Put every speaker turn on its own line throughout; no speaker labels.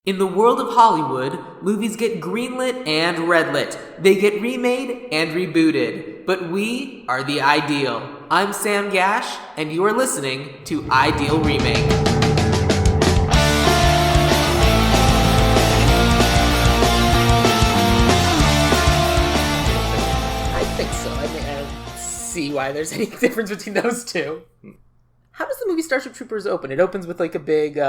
In the world of Hollywood, movies get greenlit and redlit. They get remade and rebooted. But we are the Ideal. I'm Sam Gasch, and you are listening to Ideal Remake. I think so. I don't see why there's any difference between those two. How does the movie Starship Troopers open? It opens with like a big,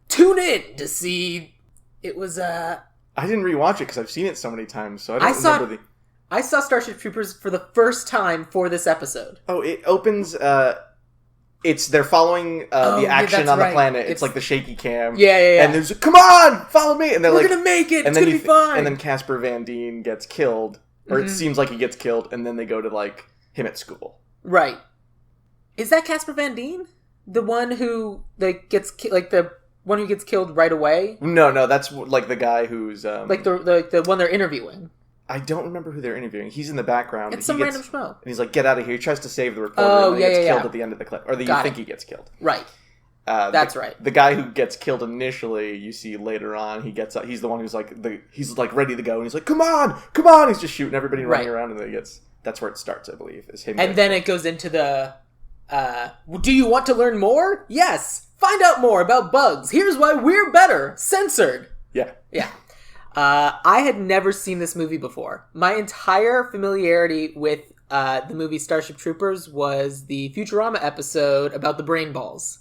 tune in to see. It was, I
didn't rewatch it because I've seen it so many times, so I don't remember
I saw Starship Troopers for the first time for this episode.
Oh, it opens, they're following the action on the planet. It's like the shaky cam.
Yeah.
And there's, come on, follow me! And they're
We're gonna make it! It's gonna be fine!
And then Casper Van Dien gets killed, or it seems like he gets killed, and then they go to, like, him at school.
Right. Is that Casper Van Dien? The one who, like, gets the one who gets killed right away?
No, that's, like, the guy who's,
like, the one they're interviewing.
I don't remember who they're interviewing. He's in the background.
It's some random schmo.
And he's like, get out of here. He tries to save the reporter, and he gets killed at the end of the clip. Or you think he gets killed.
Right. That's right.
The guy who gets killed initially, you see later on, he's the one who's like, he's like ready to go, and he's like, come on! He's just shooting everybody and running around, and then that's where it starts, I believe, is him.
And then it goes into the, do you want to learn more? Yes! Find out more about bugs. Here's why we're better. Censored.
Yeah.
I had never seen this movie before. My entire familiarity with the movie Starship Troopers was the Futurama episode about the brain balls.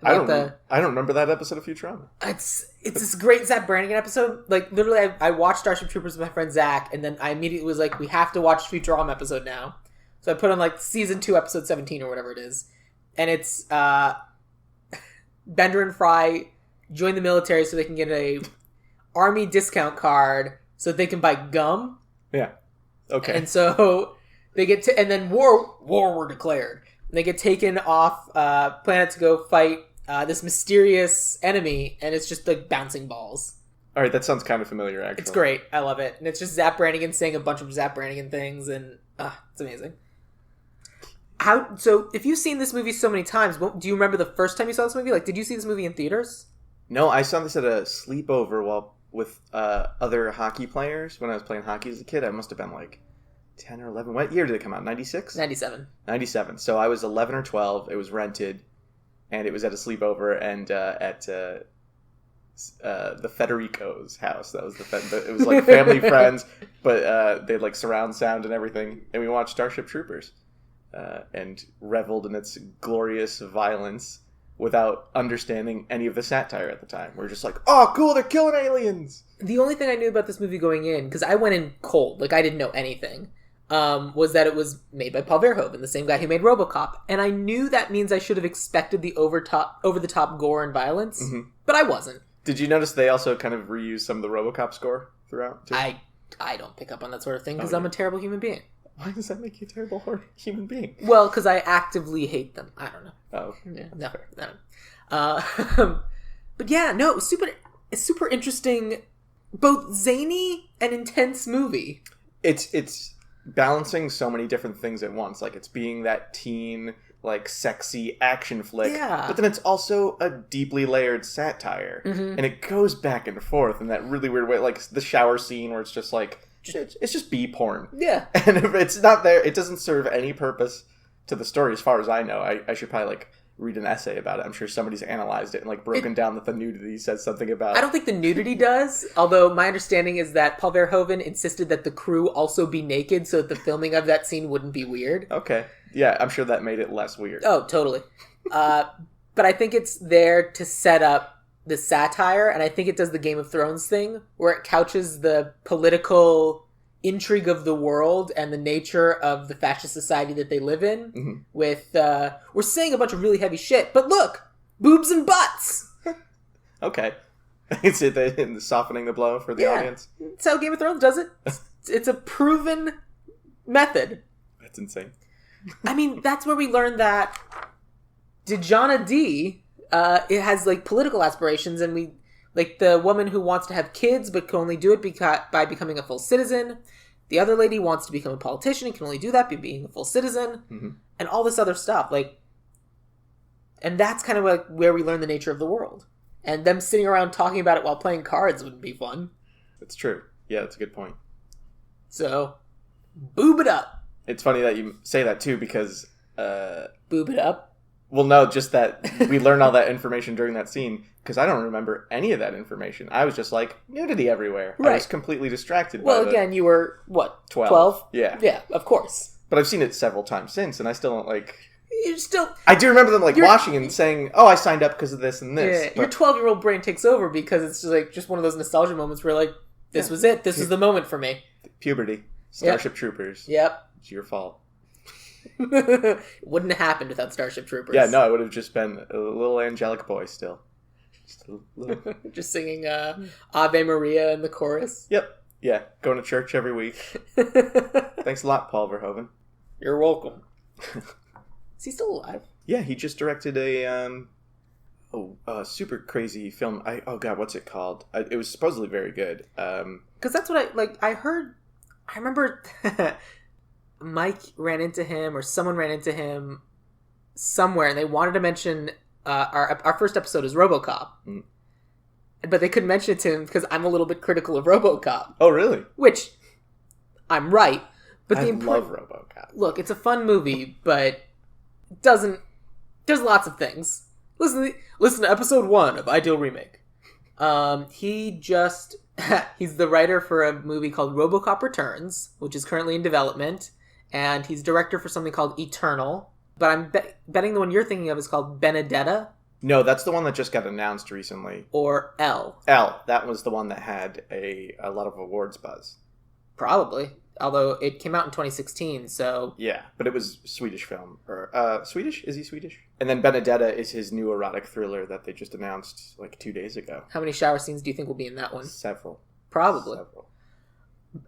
I don't remember that episode of Futurama.
It's this great Zach Brannigan episode. Like, literally, I watched Starship Troopers with my friend Zach, and then I immediately was like, we have to watch Futurama episode now. So I put on, like, season 2, episode 17, or whatever it is. And it's Bender and Fry join the military so they can get a army discount card so that they can buy gum.
Yeah. Okay.
And so they get and then war were declared. And they get taken off planet to go fight this mysterious enemy, and it's just like bouncing balls.
All right, that sounds kind of familiar, actually.
It's great. I love it. And it's just Zap Brannigan saying a bunch of Zap Brannigan things, and it's amazing. So if you've seen this movie so many times, do you remember the first time you saw this movie? Like, did you see this movie in theaters?
No, I saw this at a sleepover with other hockey players when I was playing hockey as a kid. I must have been like 10 or 11. What year did it come out? 96?
97.
97. So I was 11 or 12. It was rented, and it was at a sleepover and at the Federico's house. That was it was like family friends, but they had like surround sound and everything. And we watched Starship Troopers and reveled in its glorious violence without understanding any of the satire at the time. We're just like, oh, cool, they're killing aliens! The
only thing I knew about this movie going in, because I went in cold, like I didn't know anything, was that it was made by Paul Verhoeven, the same guy who made RoboCop. And I knew that means I should have expected the over-the-top gore and violence, but I wasn't.
Did you notice they also kind of reused some of the RoboCop score throughout, too?
I don't pick up on that sort of thing, because I'm a terrible human being.
Why does that make you a terrible human being?
Well, because I actively hate them. I don't know.
Oh.
Yeah, no. But yeah, no, it's super interesting, both zany and intense movie.
It's balancing so many different things at once. Like, it's being that teen, like, sexy action flick.
Yeah.
But then it's also a deeply layered satire. Mm-hmm. And it goes back and forth in that really weird way. Like, the shower scene where it's just like, it's just B-porn.
Yeah.
And if it's not there, it doesn't serve any purpose to the story as far as I know. I should probably, like, read an essay about it. I'm sure somebody's analyzed it and, like, broken down that the nudity says something about...
I don't think the nudity does, although my understanding is that Paul Verhoeven insisted that the crew also be naked so that the filming of that scene wouldn't be weird.
Okay. Yeah, I'm sure that made it less weird.
Oh, totally. But I think it's there to set up the satire, and I think it does the Game of Thrones thing, where it couches the political intrigue of the world and the nature of the fascist society that they live in with, we're saying a bunch of really heavy shit, but look! Boobs and butts!
Okay. It's softening the blow for the audience?
That's how Game of Thrones does it. It's a proven method.
That's insane.
I mean, that's where we learned that Dejana D, it has, like, political aspirations, and like, the woman who wants to have kids but can only do it by becoming a full citizen. The other lady wants to become a politician and can only do that by being a full citizen. And all this other stuff. Like, and that's kind of like where we learn the nature of the world. And them sitting around talking about it while playing cards wouldn't be fun.
That's true. Yeah, that's a good point.
So, boob it up.
It's funny that you say that, too, because...
Boob it up?
Well, no, just that we learned all that information during that scene, because I don't remember any of that information. I was just like, nudity everywhere. Right. I was completely distracted by
again, you were, what,
12?
12?
Yeah.
Yeah, of course.
But I've seen it several times since, and I still don't, like...
You still...
I do remember them, watching and saying, oh, I signed up because of this and this.
Yeah,
but...
your 12-year-old brain takes over because it's just one of those nostalgia moments where, like, this was it. This was the moment for me.
Puberty. Starship Troopers.
Yep.
It's your fault.
Wouldn't have happened without Starship Troopers.
Yeah, no, it would have just been a little angelic boy still. Just a little...
just singing Ave Maria in the chorus.
Yep. Yeah, going to church every week. Thanks a lot, Paul Verhoeven.
You're welcome. Is he still alive?
Yeah, he just directed a super crazy film. What's it called? It was supposedly very good.
Because that's what I heard. I remember Mike ran into him, or someone ran into him somewhere, and they wanted to mention our first episode is RoboCop. Mm. But they couldn't mention it to him because I'm a little bit critical of RoboCop.
Oh, really?
Which, I'm right. But
I love RoboCop.
Look, it's a fun movie, but doesn't... There's lots of things. Listen to episode 1 of Ideal Remake. He's the writer for a movie called RoboCop Returns, which is currently in development, and he's director for something called Eternal. But I'm betting the one you're thinking of is called Benedetta.
No, that's the one that just got announced recently.
Or L.
That was the one that had a lot of awards buzz.
Probably. Although it came out in 2016, so...
Yeah, but it was Swedish film. Swedish? Is he Swedish? And then Benedetta is his new erotic thriller that they just announced 2 days ago.
How many shower scenes do you think will be in that one?
Several.
Probably.
Several.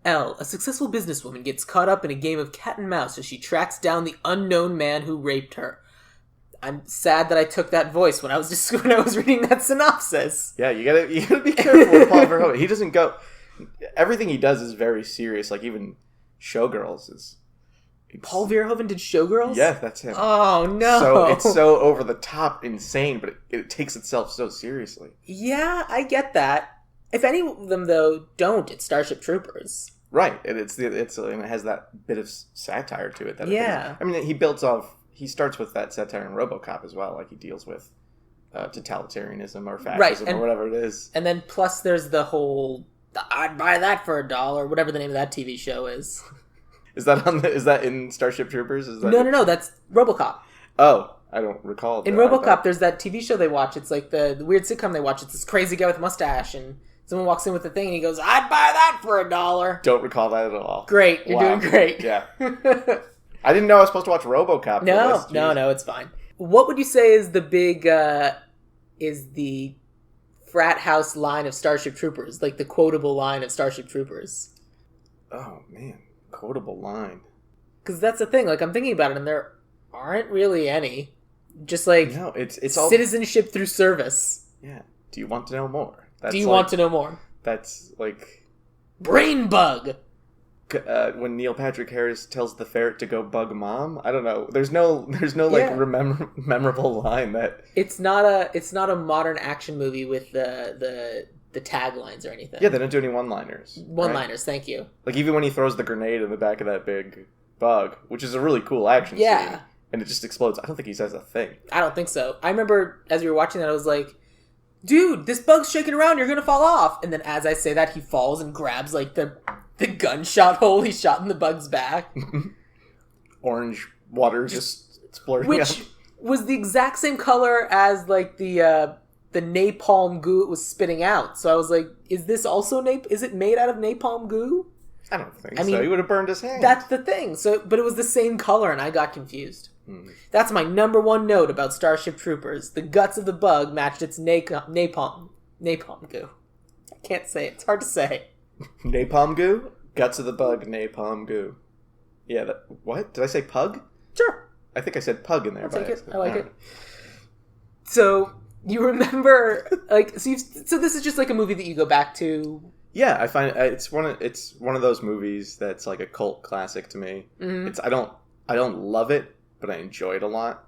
Elle, a successful businesswoman, gets caught up in a game of cat and mouse as she tracks down the unknown man who raped her. I'm sad that I took that voice when I was reading that synopsis.
Yeah, you gotta be careful with Paul Verhoeven. He doesn't go... Everything he does is very serious. Even Showgirls is...
Paul Verhoeven did Showgirls?
Yeah, that's him.
Oh, no.
So it's so over the top insane, but it takes itself so seriously.
Yeah, I get that. If any of them, though, don't, it's Starship Troopers.
Right, and it has that bit of satire to it.
Yeah.
He starts with that satire in RoboCop as well. He deals with totalitarianism or fascism or whatever it is. And
then plus there's the whole... I'd buy that for $1, whatever the name of that TV show is.
Is that in Starship Troopers?
No, that's RoboCop.
Oh, I don't recall.
In RoboCop, there's that TV show they watch. It's like the weird sitcom they watch. It's this crazy guy with a mustache, and someone walks in with the thing, and he goes, "I'd buy that for $1."
Don't recall that at all.
Great, you're doing great.
Yeah. I didn't know I was supposed to watch RoboCop.
No, it's fine. What would you say is the big, is the frat house line of Starship Troopers, the quotable line of Starship Troopers?
Oh man, quotable line.
Because that's the thing. I'm thinking about it, and there aren't really any. Just no,
it's all
citizenship through service.
Yeah. Do you want to know more?
Do you want to know more?
That's
brain bug.
When Neil Patrick Harris tells the ferret to go bug mom. I don't know. There's no memorable line that
it's not a modern action movie with the taglines or anything.
Yeah, they don't do any one-liners.
One-liners, right? Thank you.
Even when he throws the grenade in the back of that big bug, which is a really cool action scene, and it just explodes. I don't think he says a thing.
I don't think so. I remember as we were watching that, I was like, dude, this bug's shaking around, you're gonna fall off. And then as I say that, he falls and grabs the gunshot hole he shot in the bug's back.
Orange water just splurting up.
Which was the exact same color as the napalm goo it was spitting out. So I was like, is this also is it made out of napalm goo?
I don't think so. He would have burned his hand.
That's the thing. But it was the same color and I got confused. That's my number one note about Starship Troopers. The guts of the bug matched its napalm goo. I can't say it. It's hard to say.
Napalm goo? Guts of the bug, napalm goo. Yeah, what? Did I say pug?
Sure.
I think I said pug in there.
I'll take it. I like it. So, you remember, so this is just a movie that you go back to?
Yeah, I find it's one of those movies that's a cult classic to me. Mm-hmm. I don't love it, but I enjoy it a lot.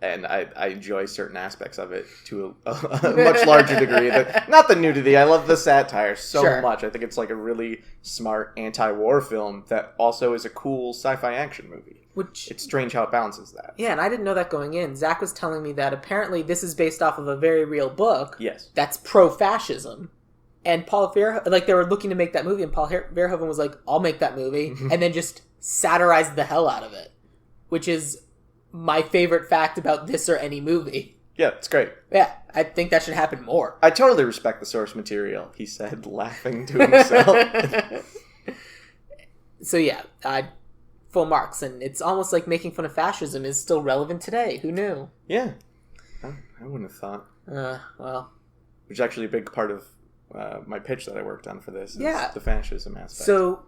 And I enjoy certain aspects of it to a much larger degree. Not the nudity. I love the satire so much. I think it's like a really smart anti-war film that also is a cool sci-fi action movie. Which it's strange how it balances that.
Yeah, and I didn't know that going in. Zach was telling me that apparently this is based off of a very real book.
Yes.
That's pro-fascism. And Paul Verhoeven, like, they were looking to make that movie, and Paul Verhoeven was like, I'll make that movie, and then just satirized the hell out of it. Which is my favorite fact about this or any movie.
Yeah, it's great.
Yeah, I think that should happen more.
I totally respect the source material, he said, laughing to himself.
So yeah, full marks. And it's almost like making fun of fascism is still relevant today. Who knew?
Yeah. I wouldn't have thought.
Well.
Which is actually a big part of my pitch that I worked on for this. Is the fascism aspect.
So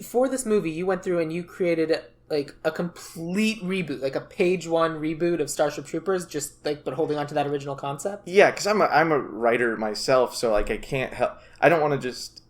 for this movie, you went through and you created like a complete reboot, like a page one reboot of Starship Troopers, just like but holding on to that original concept.
Yeah, because I'm a writer myself, so like I can't help. I don't want to just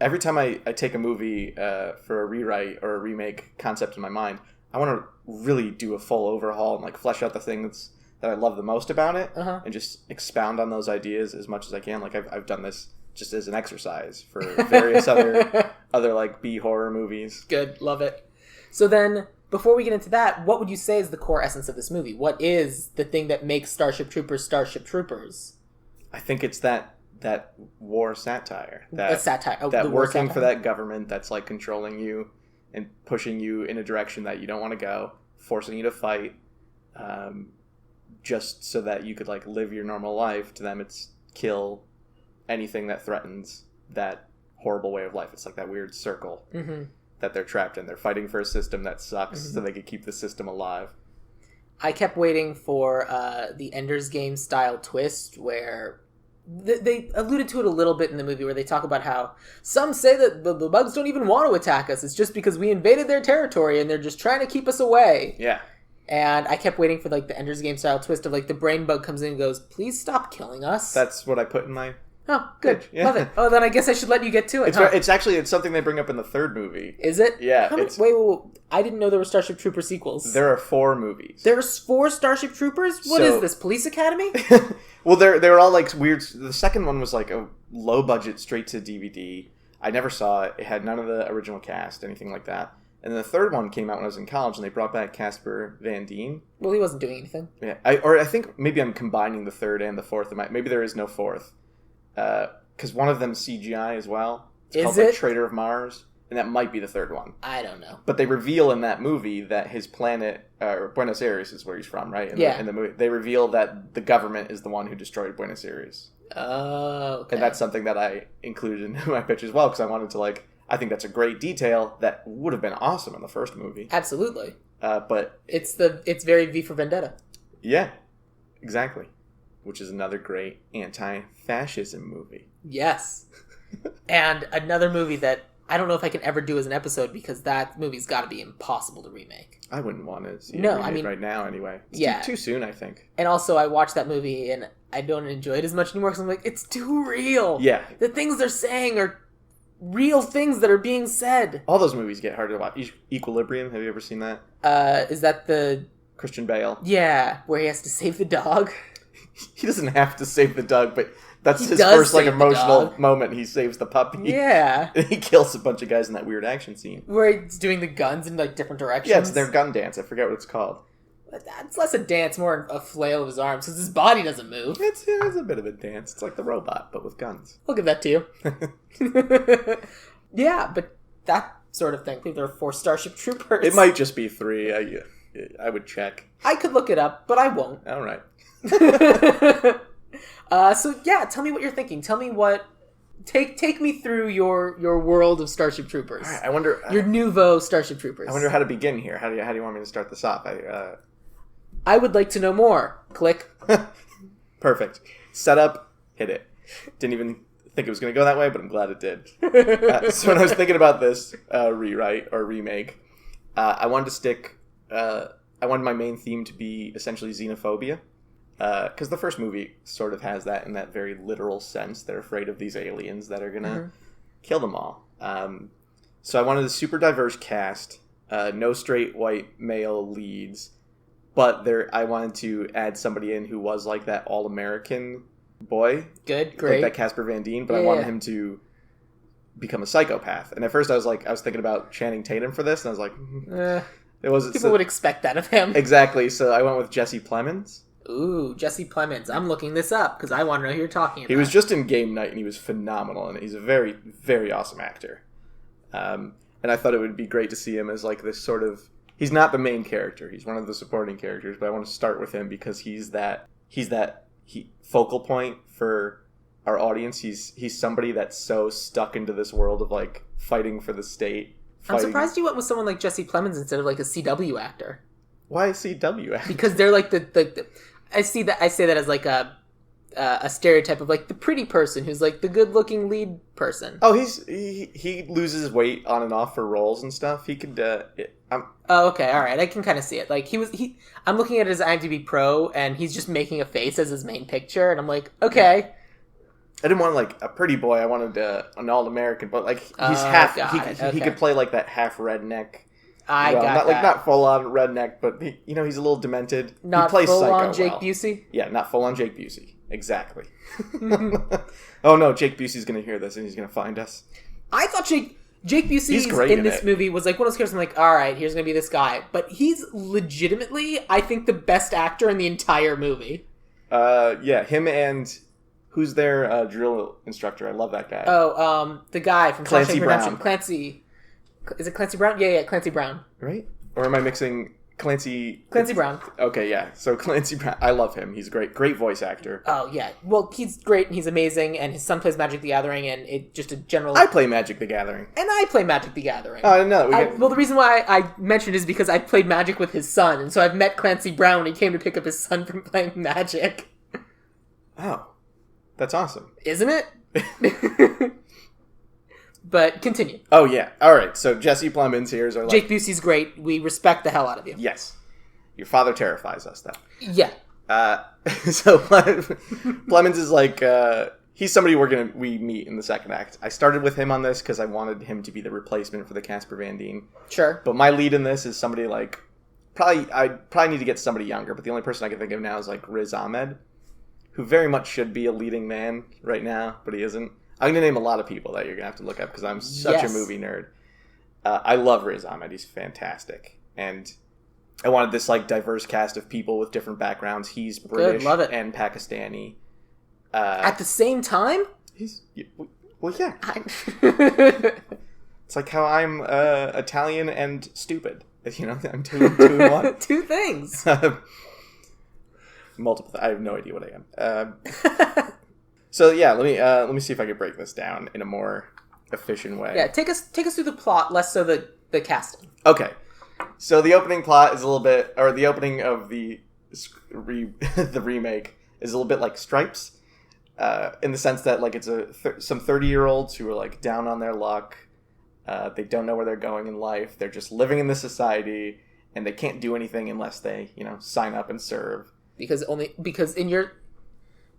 every time I take a movie for a rewrite or a remake concept in my mind, I want to really do a full overhaul and like flesh out the things that I love the most about it, and just expound on those ideas as much as I can. Like I've done this just as an exercise for various other like B horror movies.
Good, love it. So then, before we get into that, what would you say is the core essence of this movie? What is the thing that makes Starship Troopers Starship Troopers?
I think it's that war satire. That
satire. Oh,
that working satire for that government that's like controlling you and pushing you in a direction that you don't want to go, forcing you to fight, just so that you could like live your normal life. To them, it's kill anything that threatens that horrible way of life. It's like that weird circle. That they're trapped in. They're fighting for a system that sucks so they could keep the system alive.
I kept waiting for the Ender's Game style twist where they alluded to it a little bit in the movie where they talk about how some say that the bugs don't even want to attack us. It's just because we invaded their territory and they're just trying to keep us away.
Yeah.
And I kept waiting for like the Ender's Game style twist of like the brain bug comes in and goes, please stop killing us.
That's what I put in my...
Oh, good. Yeah. Love it. Oh, then I guess I should let you get to it.
It's something they bring up in the third movie.
Is it?
Yeah.
Wait. I didn't know there were Starship Trooper sequels.
There are 4 movies.
There's 4 Starship Troopers? What is this, Police Academy?
Well, they were all like weird. The second one was like a low budget, straight to DVD. I never saw it. It had none of the original cast, anything like that. And the third one came out when I was in college, and they brought back Casper Van Dien.
Well, he wasn't doing anything.
Yeah. I think maybe I'm combining the third and the fourth. Maybe there is no fourth. Because one of them's CGI as well. It's called like Traitor of Mars, and that might be the third one.
I don't know.
But they reveal in that movie that his planet, Buenos Aires is where he's from, right? In the movie, they reveal that the government is the one who destroyed Buenos Aires.
Oh, okay.
And that's something that I included in my pitch as well, because I wanted to I think that's a great detail that would have been awesome in the first movie.
Absolutely.
But
it's very V for Vendetta.
Yeah, exactly. Which is another great anti-fascism movie.
Yes. And another movie that I don't know if I can ever do as an episode because that movie's got to be impossible to remake.
I wouldn't want to see it right now anyway. It's too soon, I think.
And also, I watched that movie and I don't enjoy it as much anymore because I'm like, it's too real.
Yeah.
The things they're saying are real things that are being said.
All those movies get harder to watch. Equilibrium, have you ever seen that?
Is that the...
Christian Bale?
Yeah, where he has to save the dog.
He doesn't have to save the dog, but that's his first emotional moment. He saves the puppy.
Yeah.
And he kills a bunch of guys in that weird action scene.
Where he's doing the guns in different directions.
Yeah, it's their gun dance. I forget what it's called.
It's less a dance, more a flail of his arms, because his body doesn't move.
It's a bit of a dance. It's like the robot, but with guns.
I'll give that to you. Yeah, but that sort of thing. I think there are 4 Starship Troopers.
It might just be 3. I would check.
I could look it up, but I won't.
All right.
So yeah, tell me what you're thinking. Tell me what. Take me through your world of Starship Troopers.
All right, I wonder
your nouveau Starship Troopers.
I wonder how to begin here. How do you want me to start this off?
I would like to know more. Click.
Perfect. Set up. Hit it. Didn't even think it was going to go that way, but I'm glad it did. So when I was thinking about this rewrite or remake, I wanted to stick. I wanted my main theme to be essentially xenophobia. Because the first movie sort of has that in that very literal sense. They're afraid of these aliens that are going to kill them all. So I wanted a super diverse cast, no straight white male leads, but I wanted to add somebody in who was like that all-American boy.
Good, great.
Like that Casper Van Dien, but I wanted him to become a psychopath. And at first I was thinking about Channing Tatum for this, and I was like, it wasn't.
People would expect that of him.
Exactly, so I went with Jesse Plemons.
Ooh, Jesse Plemons. I'm looking this up because I want to know who you're talking about.
He was just in Game Night, and he was phenomenal, and he's a very, very awesome actor. And I thought it would be great to see him as like this sort of... He's not the main character. He's one of the supporting characters, but I want to start with him because he's that focal point for our audience. He's somebody that's so stuck into this world of like fighting for the state.
I'm surprised you went with someone like Jesse Plemons instead of like a CW actor.
Why a CW actor?
Because they're like the I say that as like a stereotype of like the pretty person who's like the good looking lead person.
Oh, he loses weight on and off for roles and stuff. He could.
Oh, okay, all right. I can kind of see it. Like I'm looking at his IMDb Pro, and he's just making a face as his main picture, and I'm like, okay.
I didn't want like a pretty boy. I wanted an all-American, but like he's half. He could play like that half redneck. Not full on redneck, but he's a little demented.
Not
he plays
full
psycho
on Jake Busey.
Yeah, not full on Jake Busey. Exactly. Oh no, Jake Busey's gonna hear this and he's gonna find us.
I thought Jake Busey in this movie was like one of those characters. I'm like, all right, here's gonna be this guy, but he's legitimately, I think, the best actor in the entire movie.
Yeah, him and. Who's their drill instructor? I love that guy.
Oh, the guy from
Clancy
Redemption.
Brown.
Clancy. Is it Clancy Brown? Yeah, Clancy Brown.
Right? Or am I mixing Clancy
Brown.
Okay, yeah. So Clancy Brown. I love him. He's a great voice actor.
Oh, yeah. Well, he's great and he's amazing, and his son plays Magic the Gathering, and it just a general...
I play Magic the Gathering.
And I play Magic the Gathering.
Oh, I didn't know that.
Well, the reason why I mentioned is because I played Magic with his son, and so I've met Clancy Brown when he came to pick up his son from playing Magic.
Oh. That's awesome.
Isn't it? But continue.
Oh, yeah. All right. So Jesse Plemons here is our...
Jake Busey's great. We respect the hell out of you.
Yes. Your father terrifies us, though.
Yeah.
So Plemons is like... he's somebody we meet in the second act. I started with him on this because I wanted him to be the replacement for the Casper Van Dien.
Sure.
But my lead in this is somebody like... I probably need to get somebody younger, but the only person I can think of now is like Riz Ahmed, who very much should be a leading man right now, but he isn't. I'm going to name a lot of people that you're going to have to look up because I'm such a movie nerd. I love Riz Ahmed. He's fantastic. And I wanted this like diverse cast of people with different backgrounds. He's British and Pakistani.
At the same time?
Well, yeah. It's like how I'm Italian and stupid. I'm two in one.
Two things.
Multiple. I have no idea what I am. So yeah, let me see if I can break this down in a more efficient way.
Yeah, take us through the plot, less so the casting.
Okay, so the opening plot is a little bit, or the opening of the remake is a little bit like Stripes, in the sense that like it's some 30-year-olds who are like down on their luck. They don't know where they're going in life. They're just living in this society, and they can't do anything unless they sign up and serve. Because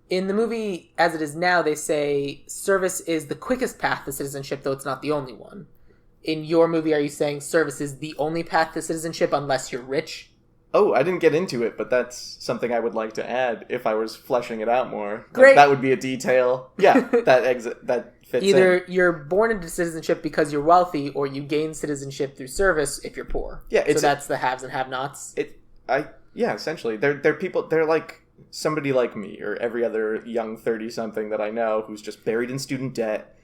in the movie as it is now, they say service is the quickest path to citizenship, though it's not the only one. In your movie, are you saying service is the only path to citizenship unless you're rich?
Oh, I didn't get into it, but that's something I would like to add if I was fleshing it out more.
Great.
That would be a detail. Yeah, that fits
Either you're born into citizenship because you're wealthy, or you gain citizenship through service if you're poor.
Yeah,
so that's the haves and have-nots.
Yeah, essentially. They're people, they're like somebody like me or every other young 30-something that I know who's just buried in student debt.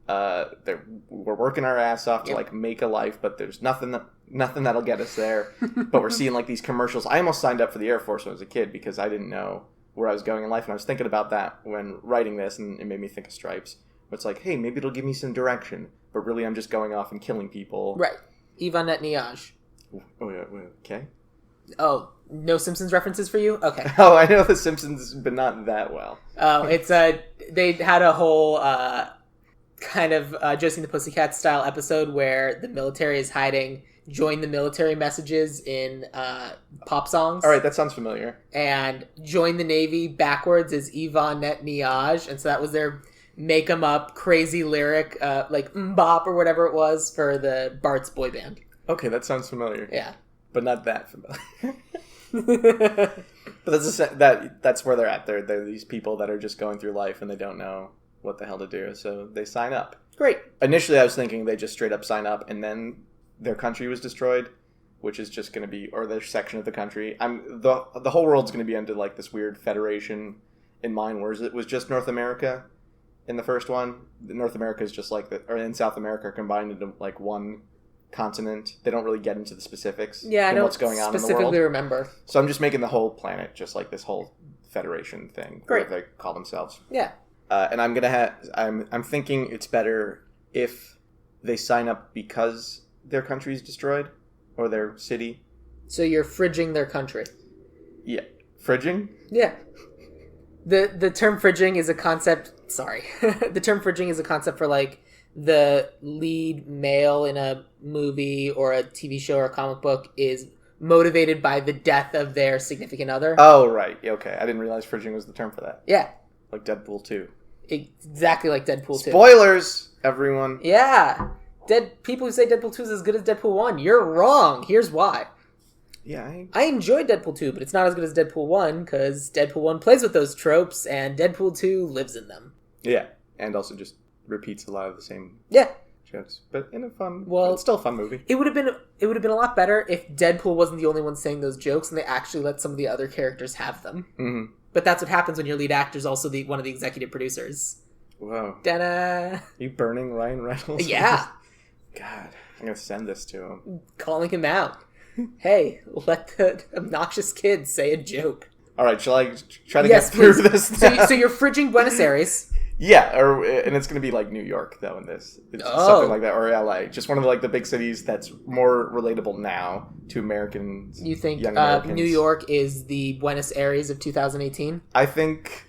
We're working our ass off to like make a life, but there's nothing that'll get us there. But we're seeing like these commercials. I almost signed up for the Air Force when I was a kid because I didn't know where I was going in life, and I was thinking about that when writing this, and it made me think of Stripes. But it's like, hey, maybe it'll give me some direction, but really I'm just going off and killing people.
Right. Yvonne Niage.
Oh, yeah, okay.
Oh, no Simpsons references for you? Okay.
Oh, I know The Simpsons, but not that well.
Oh, it's they had a whole kind of Josie and the Pussycat style episode where the military is hiding join the military messages in pop songs.
All right, that sounds familiar.
And join the Navy backwards is Yvonne Niage, and so that was their make 'em up crazy lyric, like Mbop or whatever it was for the Bart's boy band.
Okay, that sounds familiar.
Yeah.
But not that familiar. But that's where they're at. They're these people that are just going through life and they don't know what the hell to do, so they sign up.
Great.
Initially, I was thinking they just straight up sign up and then their country was destroyed, which is just going to be, or their section of the country. The whole world's going to be under like this weird federation in mind, whereas it was just North America in the first one. North America is just like or in South America are combined into like one continent. They don't really get into the specifics.
Yeah, I don't
what's going on in the world.
Specifically remember.
So I'm just making the whole planet just like this whole federation thing.
Great.
They call themselves.
Yeah.
And I'm thinking it's better if they sign up because their country's destroyed or their city.
So you're fridging their country.
Yeah. Fridging?
Yeah. The term fridging is a concept. Sorry. The term fridging is a concept for like the lead male in a movie or a TV show or a comic book is motivated by the death of their significant other.
Oh, right. Okay. I didn't realize fridging was the term for that.
Yeah.
Like Deadpool 2.
Exactly like Deadpool 2.
Spoilers, everyone.
Yeah. People who say Deadpool 2 is as good as Deadpool 1, you're wrong. Here's why.
Yeah.
I enjoyed Deadpool 2, but it's not as good as Deadpool 1 because Deadpool 1 plays with those tropes and Deadpool 2 lives in them.
Yeah. And also just repeats a lot of the same jokes. But in a fun...
Well,
it's still a fun movie.
It would have been a lot better if Deadpool wasn't the only one saying those jokes and they actually let some of the other characters have them.
Mm-hmm.
But that's what happens when your lead actor is also one of the executive producers.
Whoa.
Da-da.
You burning Ryan Reynolds?
Yeah.
God, I'm going to send this to him.
Calling him out. Hey, let the obnoxious kid say a joke.
All right, shall I try to get through this now?
So you're fridging Buenos Aires.
Yeah, and it's going to be like New York, though, in this. It's something like that, or LA. Just one of the big cities that's more relatable now to Americans.
You think
young Americans.
New York is the Buenos Aires of 2018?
I think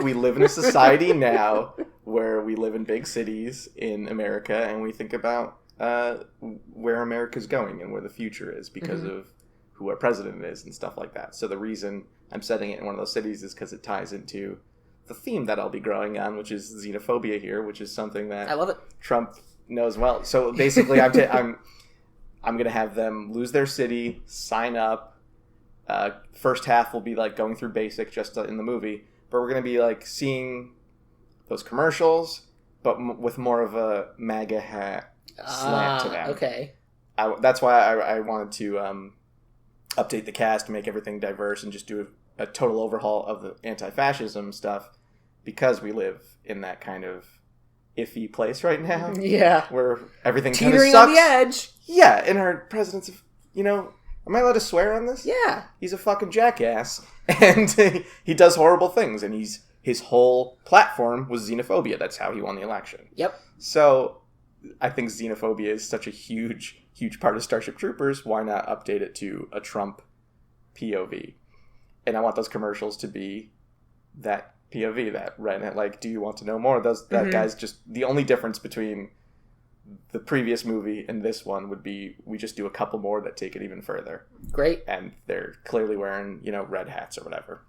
we live in a society now where we live in big cities in America, and we think about where America's going and where the future is because of who our president is and stuff like that. So the reason I'm setting it in one of those cities is because it ties into the theme that I'll be growing on, which is xenophobia here, which is something that
I love it.
Trump knows well. So basically, I'm going to have them lose their city, sign up. First half will be like going through basic just in the movie, but we're going to be like seeing those commercials, but with more of a MAGA hat slant to them.
Okay.
That's why I wanted to update the cast, make everything diverse, and just do a total overhaul of the anti-fascism stuff, because we live in that kind of iffy place right now.
Yeah.
Where everything kind of
teetering
sucks.
on the edge.
Yeah, and our president's, am I allowed to swear on this?
Yeah.
He's a fucking jackass, and he does horrible things, and his whole platform was xenophobia. That's how he won the election.
Yep.
So I think xenophobia is such a huge, huge part of Starship Troopers. Why not update it to a Trump POV? And I want those commercials to be that POV, that redneck, like, do you want to know more? That guy's just, the only difference between the previous movie and this one would be we just do a couple more that take it even further.
Great.
And they're clearly wearing, red hats or whatever.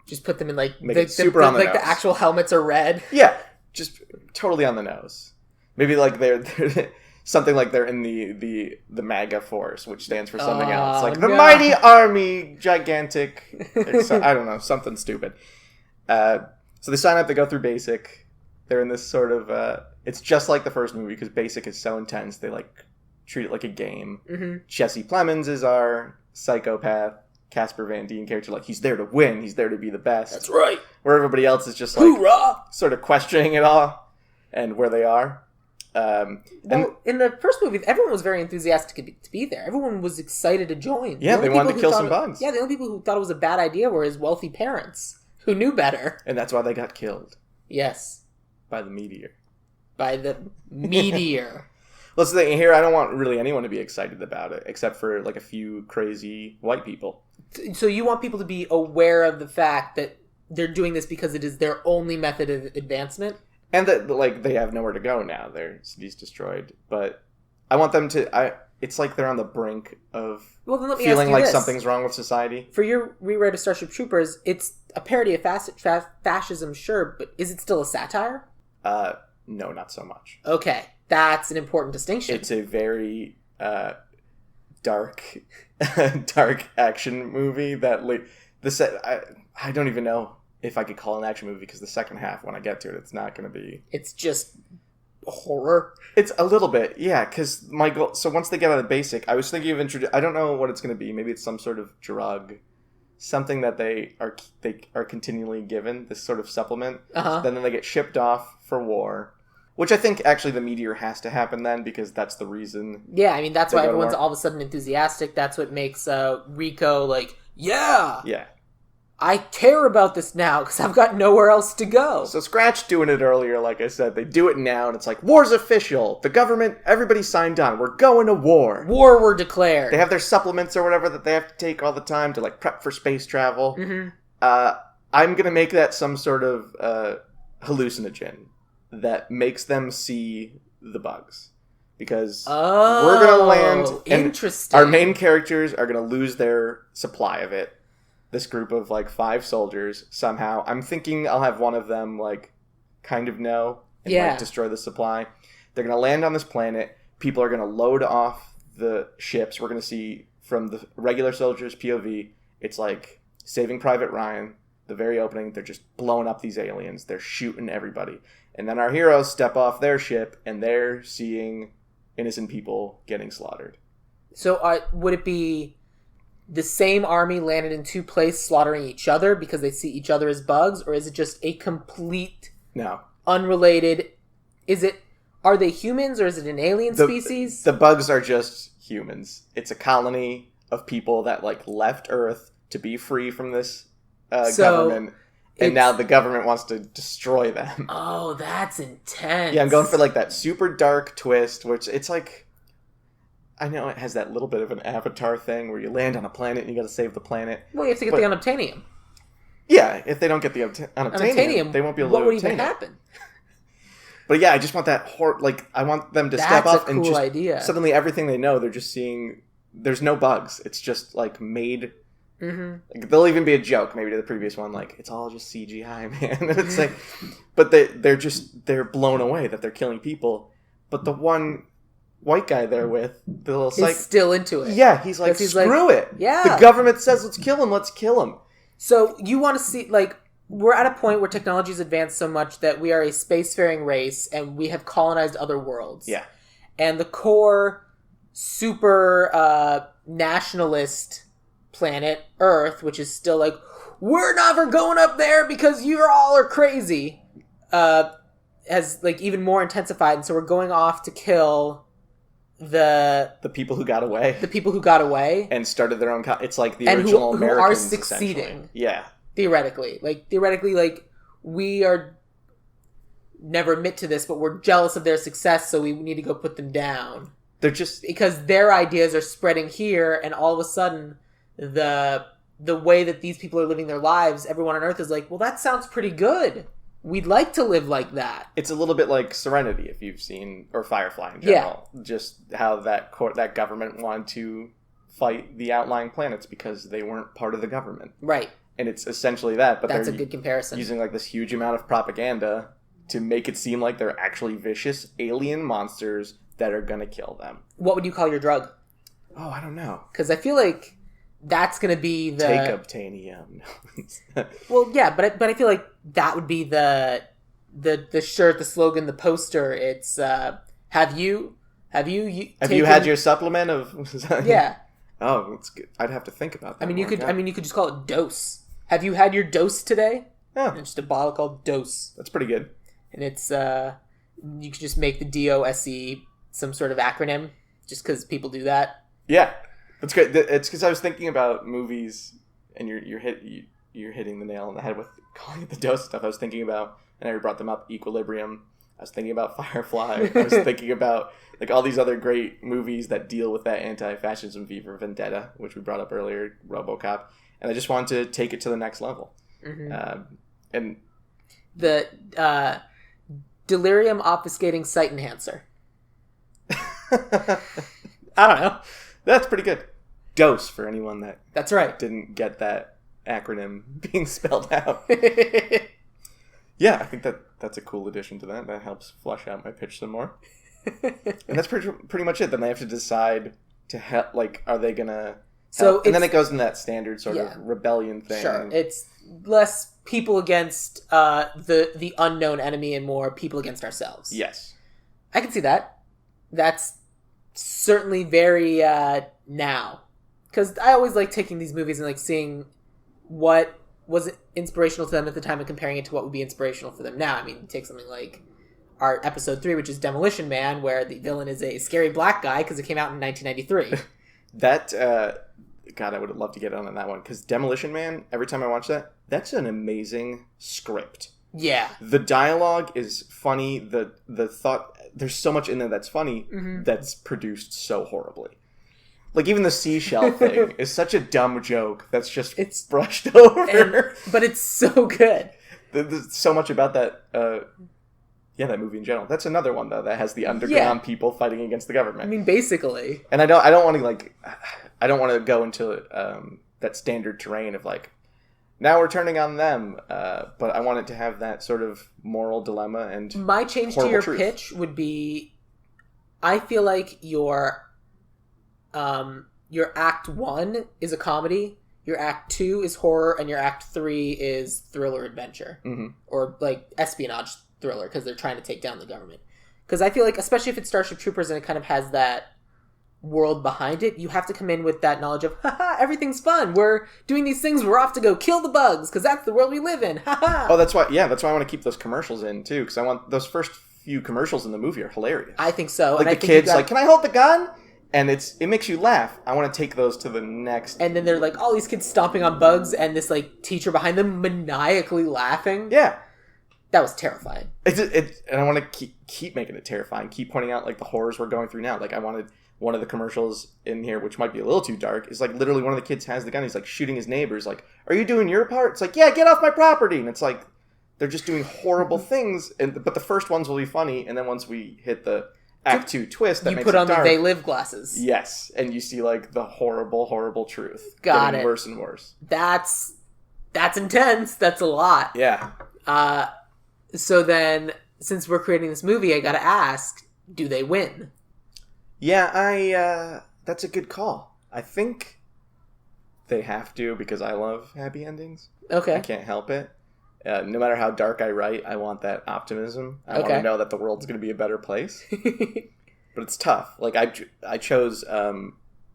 Just put them in like
super on the nose.
The actual helmets are red.
Yeah, just totally on the nose. Maybe like they're something like they're in the MAGA force, which stands for something else, like the mighty army, gigantic. I don't know, something stupid. So they sign up, they go through basic. They're in this sort of. It's just like the first movie because basic is so intense. They treat it like a game. Mm-hmm. Jesse Plemons is our psychopath. Casper Van Dien character, he's there to win, he's there to be the best.
That's right.
Where everybody else is just
hoorah!
Sort of questioning it all and where they are.
In the first movie, everyone was very enthusiastic to be there. Everyone was excited to join.
Yeah, they wanted to kill some bugs.
Yeah, the only people who thought it was a bad idea were his wealthy parents, who knew better.
And that's why they got killed.
Yes.
By the meteor.
By the meteor.
Well, that's the thing here. I don't want really anyone to be excited about it, except for a few crazy white people.
So you want people to be aware of the fact that they're doing this because it is their only method of advancement?
And that, they have nowhere to go now. Their city's destroyed. But I want them to... It's like they're on the brink of feeling like something's wrong with society.
For your rewrite of Starship Troopers, it's a parody of fascism, sure, but is it still a satire?
No, not so much.
Okay, that's an important distinction.
It's a very dark, dark action movie that I don't even know if I could call it an action movie because the second half, when I get to it, it's not going to be.
It's just horror.
It's a little bit, yeah. Because my goal. So once they get out of the basic, I was thinking of I don't know what it's going to be. Maybe it's some sort of drug, something that they are continually given, this sort of supplement. Then they get shipped off for war. Which I think, actually, the meteor has to happen then, because that's the reason.
Yeah, I mean, that's why everyone's all of a sudden enthusiastic. That's what makes Rico like, yeah!
Yeah.
I care about this now, because I've got nowhere else to go.
So Scratch doing it earlier, like I said, they do it now, and it's like, war's official! The government, everybody signed on. We're going to war.
War were declared.
They have their supplements or whatever that they have to take all the time to, like, prep for space travel.
Mm-hmm.
I'm gonna make that some sort of hallucinogen that makes them see the bugs. Because we're going to land...
Interesting.
Our main characters are going to lose their supply of it. This group of, like, 5 soldiers, somehow. I'm thinking I'll have one of them, like, kind of know and, like, destroy the supply. They're going to land on this planet. People are going to load off the ships. We're going to see, from the regular soldiers' POV, it's like Saving Private Ryan, the very opening. They're just blowing up these aliens. They're shooting everybody. And then our heroes step off their ship, and they're seeing innocent people getting slaughtered.
So would it be the same army landed in 2 places slaughtering each other because they see each other as bugs? Or is it just a complete, unrelated... Are they humans, or is it an alien species? The
bugs are just humans. It's a colony of people that, like, left Earth to be free from this government. And now the government wants to destroy them.
Oh, that's intense.
Yeah, I'm going for, like, that super dark twist, which it's like... I know it has that little bit of an Avatar thing where you land on a planet and you gotta save the planet.
Well, you have to get the unobtainium.
Yeah, if they don't get the unobtainium, they won't be able to obtain it.
What would even happen?
But yeah, I just want that I want them to step up and just...
idea.
Suddenly everything they know, they're just seeing... There's no bugs. It's just, like, made...
Mm-hmm.
Like, there'll even be a joke maybe to the previous one, like, it's all just CGI, man. And it's like, but they're blown away that they're killing people. But the one white guy they're with, the little psych,
is still into it.
Yeah, he's like, screw it.
Yeah,
the government says let's kill him.
So you want to see, like, we're at a point where technology's advanced so much that we are a spacefaring race and we have colonized other worlds.
Yeah,
and the core super nationalist planet Earth, which is still like, we're never going up there because you all are crazy, has, like, even more intensified, and so we're going off to kill the
people who got away.
The people who got away
and started their own. It's like the original Americans,
who are succeeding.
Yeah,
theoretically, like we are never admit to this, but we're jealous of their success, so we need to go put them down.
They're just
because their ideas are spreading here, and all of a sudden, the way that these people are living their lives, everyone on Earth is like, well, that sounds pretty good. We'd like to live like that.
It's a little bit like Serenity, if you've seen, or Firefly in general. Yeah. Just how that government wanted to fight the outlying planets because they weren't part of the government.
Right.
And it's essentially that, but
that's a good comparison.
Using, like, this huge amount of propaganda to make it seem like they're actually vicious alien monsters that are going to kill them.
What would you call your drug?
Oh, I don't know.
Because I feel like that's going to be the...
Take obtainium.
Well, yeah, but I feel like that would be the shirt, the slogan, the poster. It's, have you had
your supplement of...
Yeah.
Oh, that's good. I'd have to think about that.
You could just call it dose. Have you had your dose today?
Yeah.
It's just a bottle called Dose.
That's pretty good.
And it's, you could just make the DOSE some sort of acronym, just because people do that.
Yeah. That's great. It's because I was thinking about movies, and you're hitting the nail on the head with calling it the Dose stuff. I was thinking about, and I brought them up, Equilibrium. I was thinking about Firefly. I was thinking about, like, all these other great movies that deal with that anti-fascism fever, Vendetta, which we brought up earlier, RoboCop, and I just wanted to take it to the next level.
Mm-hmm.
And
the delirium obfuscating sight enhancer. I don't know.
That's pretty good. Dose for anyone that
that's right
didn't get that acronym being spelled out. Yeah, I think that's a cool addition to that. That helps flesh out my pitch some more. And that's pretty much it. Then they have to decide to help? Like, are they gonna?
So
and then it goes into that standard sort of rebellion thing.
Sure, it's less people against the unknown enemy and more people against ourselves.
Yes,
I can see that. That's certainly very now, because I always like taking these movies and like seeing what was inspirational to them at the time and comparing it to what would be inspirational for them now. I mean, take something like our episode 3, which is Demolition Man, where the villain is a scary black guy because it came out in 1993.
That God, I would have loved to get on that one, because Demolition Man, every time I watch that, that's an amazing script.
Yeah.
The dialogue is funny. The thought, there's so much in there that's funny that's produced so horribly. Like, even the seashell thing is such a dumb joke that's just brushed over.
But it's so good.
There's so much about that, that movie in general. That's another one, though, that has the underground people fighting against the government.
I mean, basically.
And I don't want to, like, I don't want to go into that standard terrain of, like, now we're turning on them, but I want it to have that sort of moral dilemma and
my change to your pitch would be, I feel like your act 1 is a comedy, your act 2 is horror, and your act 3 is thriller adventure. Mm-hmm. Or, like, espionage thriller, because they're trying to take down the government. Because I feel like, especially if it's Starship Troopers and it kind of has that world behind it, you have to come in with that knowledge of, haha, everything's fun, we're doing these things, we're off to go kill the bugs, because that's the world we live in, haha.
Oh, that's why I want to keep those commercials in, too, because I want those first few commercials in the movie are hilarious.
I think so.
Like, and the kids, like, can I hold the gun? And it makes you laugh. I want to take those to the next...
And then they're, like, all these kids stomping on bugs, and this, like, teacher behind them maniacally laughing.
Yeah.
That was terrifying.
And I want to keep making it terrifying, keep pointing out, like, the horrors we're going through now. Like, I wanted... One of the commercials in here, which might be a little too dark, is like literally one of the kids has the gun. He's like shooting his neighbors. Like, are you doing your part? It's like, yeah, get off my property. And it's like, they're just doing horrible things. But the first ones will be funny. And then once we hit the Act 2 twist, that
you
makes
put
it
on
dark.
the They Live glasses.
Yes. And you see like the horrible, horrible truth.
Got
getting
it.
Worse and worse.
That's intense. That's a lot.
Yeah.
So then, since we're creating this movie, I gotta ask, do they win?
Yeah, that's a good call. I think they have to, because I love happy endings. Okay. I can't help it. No matter how dark I write, I want that optimism. I want to know that the world's going to be a better place. But it's tough. Like, I chose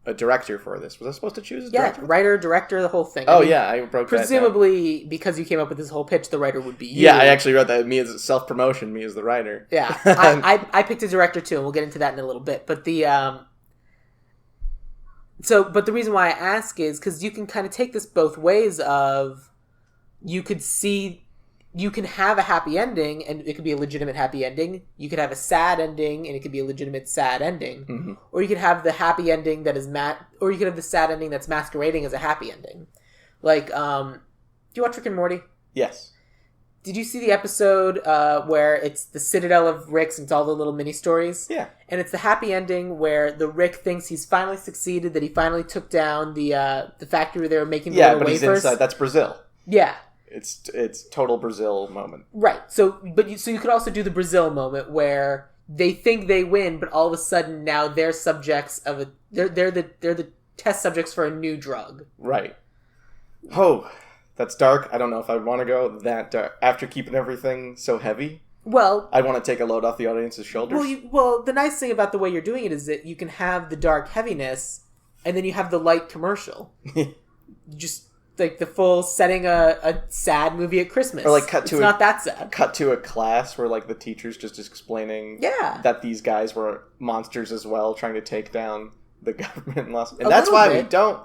a director for this. Was I supposed to choose a director?
Yeah, writer, director, the whole thing.
I mean, I broke
presumably,
that down.
Because you came up with this whole pitch, the writer would be you.
Yeah, I actually wrote that. Me as self-promotion, me as the writer.
Yeah, I picked a director too, and we'll get into that in a little bit. But but the reason why I ask is because you can kind of take this both ways of, you can have a happy ending, and it could be a legitimate happy ending. You could have a sad ending, and it could be a legitimate sad ending. Mm-hmm. Or you could have the happy ending that is or you could have the sad ending that's masquerading as a happy ending. Like, do you watch Rick and Morty?
Yes.
Did you see the episode where it's the Citadel of Ricks and it's all the little mini stories?
Yeah. And
it's the happy ending where the Rick thinks he's finally succeeded, that he finally took down the factory where they were making the little wafers. Yeah, but he's inside.
That's Brazil.
Yeah.
It's total Brazil moment.
Right. So you could also do the Brazil moment where they think they win, but all of a sudden now they're subjects of they're the test subjects for a new drug. Right.
Oh, that's dark. I don't know if I want to go that dark after keeping everything so heavy.
Well,
I want to take a load off the audience's shoulders.
Well, the nice thing about the way you're doing it is that you can have the dark heaviness, and then you have the light commercial. Just like the full setting a sad movie at Christmas. Or like it's not that sad.
Cut to a class where like the teacher's just explaining that these guys were monsters as well, trying to take down the government. And that's why we don't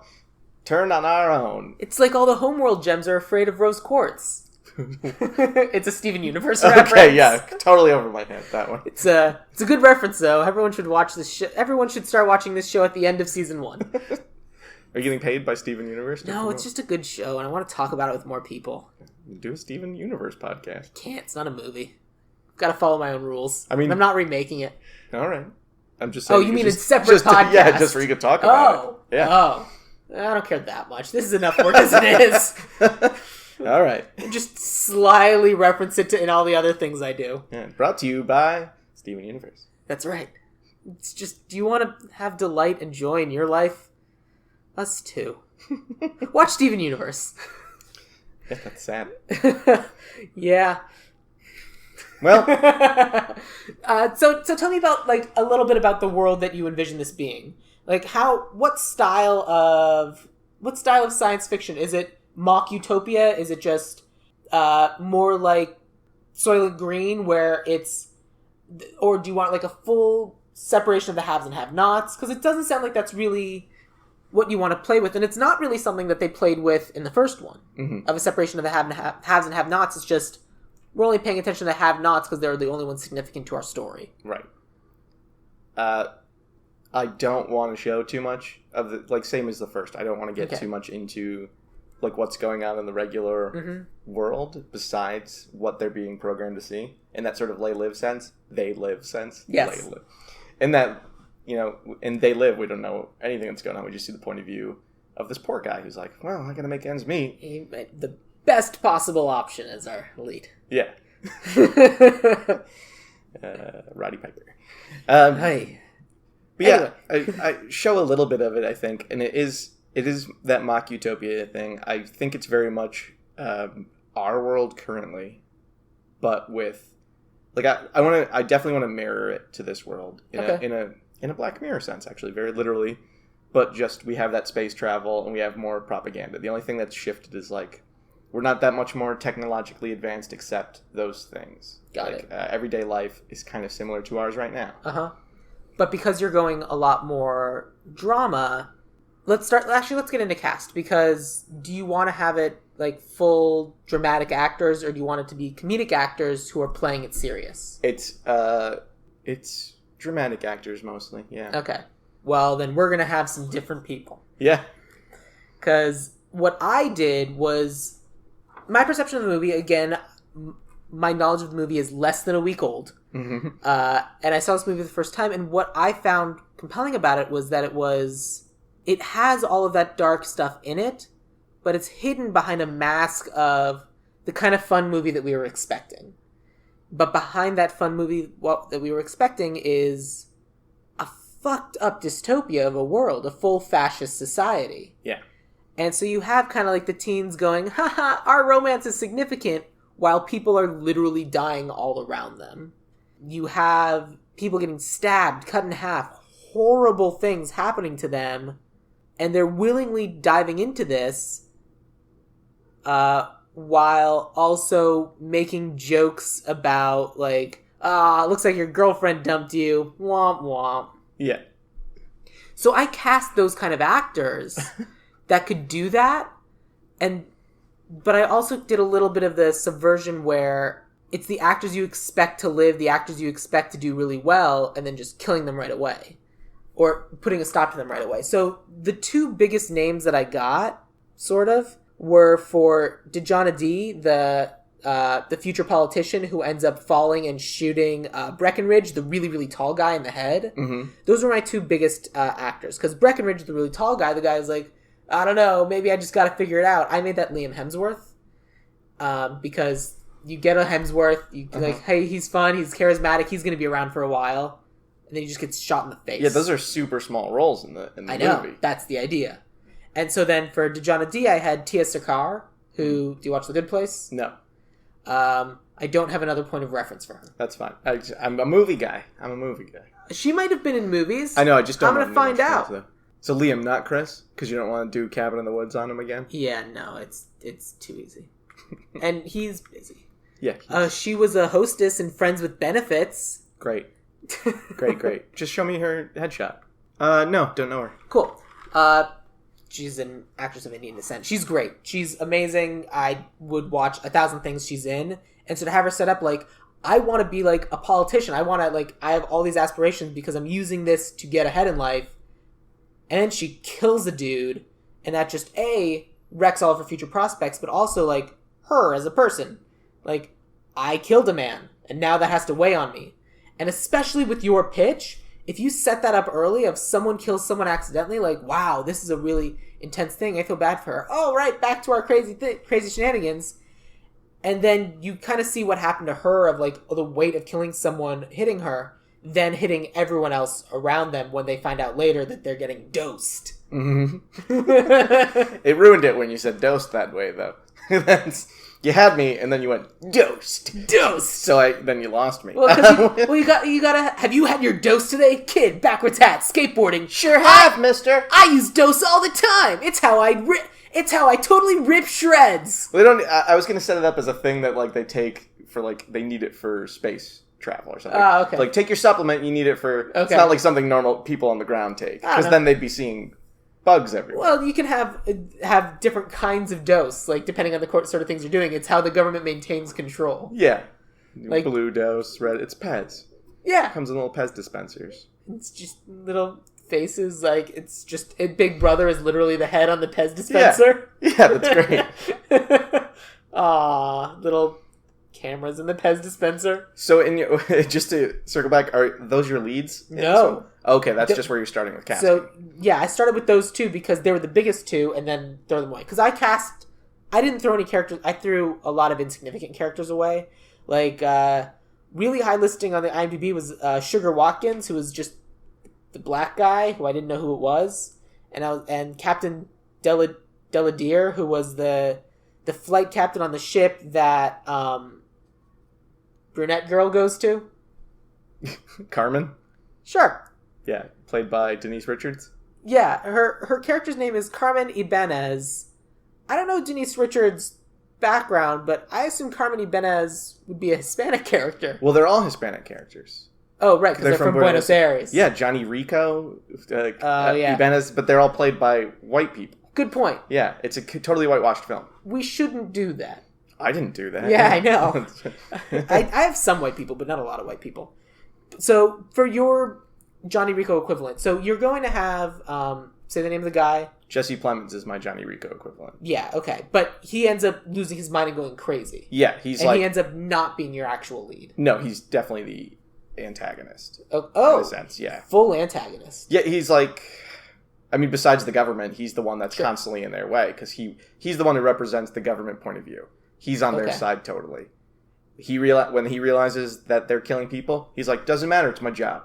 turn on our own.
It's like all the homeworld gems are afraid of rose quartz. It's a Steven Universe reference.
Okay, yeah, totally over my head, that one.
It's a good reference, though. Everyone should watch this show. Everyone should start watching this show at the end of season 1.
Are you getting paid by Steven Universe?
No, it's just a good show, and I want to talk about it with more people.
Do a Steven Universe podcast.
Can't. It's not a movie. Got to follow my own rules. I mean, I'm not remaking it.
All right. I'm just saying.
Oh, you mean a separate podcast?
Yeah, just where you could talk about it. Yeah.
Oh. I don't care that much. This is enough work as it is.
All right.
Just slyly reference it in all the other things I do.
Yeah. Brought to you by Steven Universe.
That's right. It's just, do you want to have delight and joy in your life? Us too. Watch Steven Universe.
Yeah, that's sad.
Yeah.
Well,
so tell me about like a little bit about the world that you envision this being. Like what style of science fiction is it? Mock utopia? Is it just more like Soylent Green, where it's, or do you want like a full separation of the haves and have-nots? Because it doesn't sound like that's really what you want to play with, and it's not really something that they played with in the first one, of a separation of the haves and have-nots. It's just, we're only paying attention to the have-nots because they're the only ones significant to our story.
Right. I don't want to show too much of the, like, same as the first. I don't want to get too much into, like, what's going on in the regular world besides what they're being programmed to see. In that sort of they live sense. Yes. They live. In that, in They Live, we don't know anything that's going on. We just see the point of view of this poor guy who's like, well, I gotta make ends meet.
The best possible option as our lead.
Yeah. Roddy Piper.
Hey.
But yeah, anyway. I show a little bit of it, I think, and it is that mock utopia thing. I think it's very much our world currently, but with, like, I definitely want to mirror it to this world in a Black Mirror sense, actually, very literally. But just, we have that space travel and we have more propaganda. The only thing that's shifted is, like, we're not that much more technologically advanced except those things.
Got it.
Everyday life is kind of similar to ours right now.
But because you're going a lot more drama, let's get into cast. Because do you want to have it like full dramatic actors, or do you want it to be comedic actors who are playing it serious?
It's dramatic actors mostly, yeah.
Okay. Well, then we're going to have some different people.
Yeah.
Because what I did was, my perception of the movie, again, my knowledge of the movie is less than a week old. And I saw this movie the first time, and what I found compelling about it was that it has all of that dark stuff in it, but it's hidden behind a mask of the kind of fun movie that we were expecting. But behind that fun movie that we were expecting is a fucked up dystopia of a world, a full fascist society.
Yeah. And
so you have kind of like the teens going, haha, our romance is significant, while people are literally dying all around them. You have people getting stabbed, cut in half, horrible things happening to them, and they're willingly diving into this, while also making jokes about, like, looks like your girlfriend dumped you, womp womp.
Yeah.
So I cast those kind of actors that could do that, but I also did a little bit of the subversion where it's the actors you expect to live, the actors you expect to do really well, and then just killing them right away. Or putting a stop to them right away. So the two biggest names that I got, sort of, were for Dejana D, the future politician who ends up falling and shooting Breckenridge, the really, really tall guy in the head. Those were my two biggest actors. Because Breckenridge, the really tall guy, the guy is like, I don't know, maybe I just gotta figure it out. I made that Liam Hemsworth. Because you get a Hemsworth, like, hey, he's fun, he's charismatic, he's gonna be around for a while. And then he just gets shot in the face.
Yeah, those are super small roles in the movie. I know,
that's the idea. And so then for Dejana D, I had Tia Sakar, who, do you watch The Good Place?
No.
I don't have another point of reference for her.
That's fine. I'm a movie guy.
She might have been in movies.
I know, I just don't
I'm going to find out.
Things, so Liam, not Chris? Because you don't want to do Cabin in the Woods on him again?
Yeah, no, it's too easy. And he's busy.
Yeah.
She was a hostess in Friends with Benefits.
Great. Great. Just show me her headshot. No, don't know her.
Cool. She's an actress of Indian descent. She's great. She's amazing. I would watch 1,000 things she's in. And so to have her set up, like, I want to be, like, a politician. I want to, like, I have all these aspirations because I'm using this to get ahead in life. And then she kills the dude. And that just, A, wrecks all of her future prospects, but also, like, her as a person. Like, I killed a man, and now that has to weigh on me. And especially with your pitch, if you set that up early, if someone kills someone accidentally, like, wow, this is a really intense thing, I feel bad for her. Oh, right, back to our crazy shenanigans. And then you kind of see what happened to her of, like, the weight of killing someone hitting her. then hitting everyone else around them when they find out later that they're getting dosed.
Mm-hmm. It ruined it when you said dosed that way, though. You had me, and then you went dosed. So then you lost me.
Well, you gotta. Have you had your dose today, kid? Backwards hat, skateboarding.
Sure have, Mister.
I use dose all the time. It's how I totally rip shreds.
Well, they don't. I was gonna set it up as a thing that like they take for like they need it for space travel or something.
Oh, okay.
Like take your supplement, you need it for. Okay. It's not like something normal people on the ground take, because then they'd be seeing bugs everywhere.
Well, you can have different kinds of dose, like depending on the sort of things you're doing. It's how the government maintains control.
Yeah,
like
blue dose, red. It's Pez.
Yeah,
it comes in little Pez dispensers.
It's just little faces. Like it's just Big Brother is literally the head on the Pez dispenser.
Yeah, that's great.
Aw, little cameras in the Pez dispenser.
So, just to circle back, are those your leads?
No.
Okay, that's just where you're starting with casting.
So, yeah, I started with those two because they were the biggest two, and then throw them away. Because I didn't throw any characters. I threw a lot of insignificant characters away. Like, really high listing on the IMDb was Sugar Watkins, who was just the black guy, who I didn't know who it was, and Captain Deladier, who was the flight captain on the ship that brunette girl goes to.
Carmen?
Sure.
Yeah, played by Denise Richards.
Yeah, her character's name is Carmen Ibanez. I don't know Denise Richards' background, but I assume Carmen Ibanez would be a Hispanic character.
Well, they're all Hispanic characters.
Oh, right, because they're from Buenos Aires.
Yeah, Johnny Rico,
yeah.
Ibanez, but they're all played by white people.
Good point.
Yeah, it's a totally whitewashed film.
We shouldn't do that.
I didn't do that.
Yeah, I know. I have some white people, but not a lot of white people. So, for your Johnny Rico equivalent, so you're going to have, say the name of the guy.
Jesse Plemons is my Johnny Rico equivalent.
Yeah, okay. But he ends up losing his mind and going crazy.
Yeah,
he ends up not being your actual lead.
No, he's definitely the antagonist.
Oh.
In a sense, yeah.
Full antagonist.
Yeah, he's like... I mean, besides the government, he's the one that's constantly in their way, because he's the one who represents the government point of view. He's on their side totally. When he realizes that they're killing people, he's like, doesn't matter, it's my job.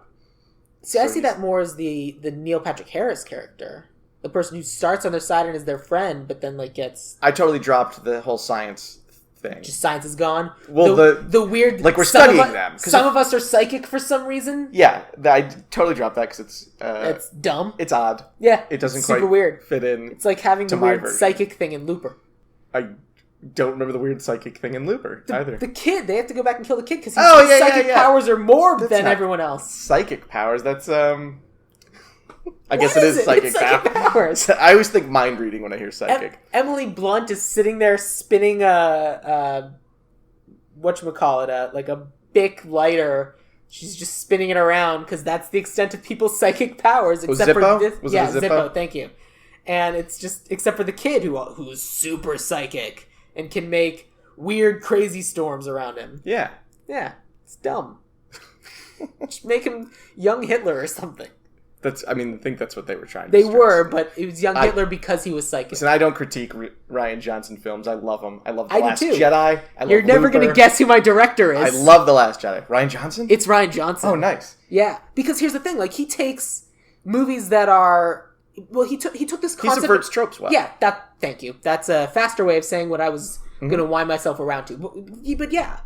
See, I see that more as the Neil Patrick Harris character. The person who starts on their side and is their friend, but then gets...
I totally dropped the whole science thing.
Just science is gone?
Well,
the weird...
Like, we're studying them.
Some of us are psychic for some reason.
Yeah, I totally dropped that because
it's dumb.
It's odd.
Yeah,
it doesn't
super
quite
weird.
Fit in.
It's like having the weird psychic thing in Looper.
I don't remember the weird psychic thing in Looper either.
The kid, they have to go back and kill the kid because his psychic powers are more than everyone else.
Psychic powers, that's I guess it is psychic
powers.
I always think mind reading when I hear psychic.
Emily Blunt is sitting there spinning whatchamacallit, like a Bic lighter. She's just spinning it around because that's the extent of people's psychic powers. Except
Zippo?
For this,
was it a Zippo?
Zippo. Thank you. And it's just except for the kid who's super psychic and can make weird, crazy storms around him.
Yeah,
it's dumb. Just make him young Hitler or something.
I think that's what they were trying to
They were, but it was young Hitler because he was psychic.
Listen, I don't critique Rian Johnson films. I love them. I love The
Last
Jedi.
You're never going to guess who my director is.
I love The Last Jedi. Rian Johnson?
It's Rian Johnson.
Oh, nice.
Yeah, because here's the thing. Like, he takes movies that are... Well, he took this concept...
He subverts tropes well.
Yeah, thank you. That's a faster way of saying what I was going to wind myself around to. But yeah.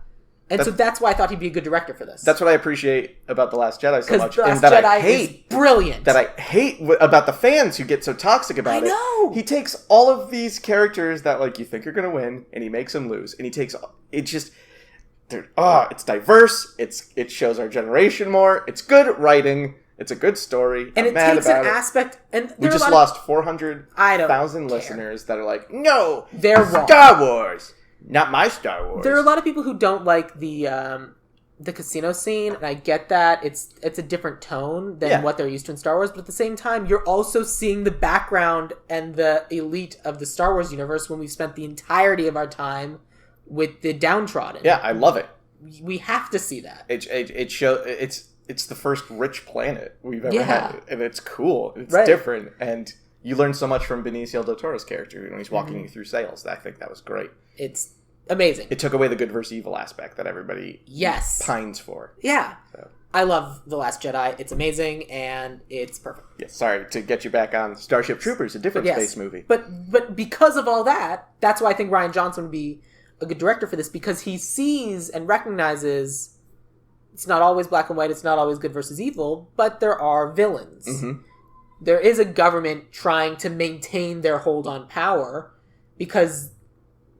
And so that's why I thought he'd be a good director for this.
That's what I appreciate about The Last Jedi so much.
Because The Last Jedi is brilliant.
That I hate about the fans who get so toxic about it.
I know!
He takes all of these characters that like you think are going to win, and he makes them lose. And he takes... it's diverse. It shows our generation more. It's good writing. It's a good story.
And
I'm mad
takes
about
an aspect... And
we just lost 400,000 listeners that are like, no!
They're wrong.
Star Wars! Not my Star Wars.
There are a lot of people who don't like the casino scene, and I get that. It's a different tone than what they're used to in Star Wars, but at the same time, you're also seeing the background and the elite of the Star Wars universe when we've spent the entirety of our time with the downtrodden.
Yeah, I love it.
We have to see that.
It's the first rich planet we've ever had, and it's cool. It's different, and you learn so much from Benicio del Toro's character when he's walking you through sales. I think that was great.
It's amazing.
It took away the good versus evil aspect that everybody pines for.
Yeah.
So.
I love The Last Jedi. It's amazing, and it's perfect.
Yeah, sorry to get you back on Starship Troopers, a different space movie.
But because of all that, that's why I think Rian Johnson would be a good director for this, because he sees and recognizes it's not always black and white, it's not always good versus evil, but there are villains.
Mm-hmm.
There is a government trying to maintain their hold on power because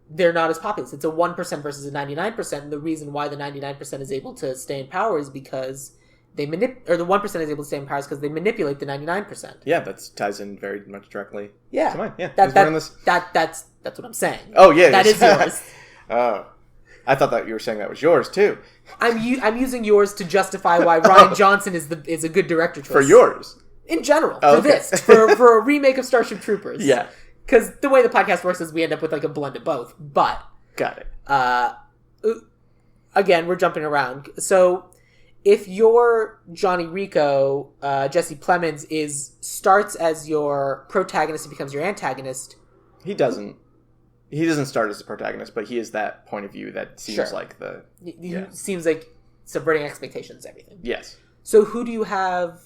they're not as populous. It's a 1% versus a 99%, and the reason why the 99% is able to stay in power is because the 1% is able to stay in power is because they manipulate the 99%.
Yeah, that ties in very much directly to mine. Yeah,
that's what I'm saying.
Oh, yeah.
That is yours.
Oh. I thought that you were saying that was yours, too.
I'm using yours to justify why Rian Johnson is a good director choice.
For yours?
In general, for a remake of Starship Troopers.
Yeah.
Because the way the podcast works is we end up with like a blend of both. But
got it.
Again, we're jumping around. So if your Johnny Rico, Jesse Plemons starts as your protagonist and becomes your antagonist,
he doesn't start as the protagonist, but he is that point of view that seems like the
seems like subverting expectations, everything.
Yes.
So who do you have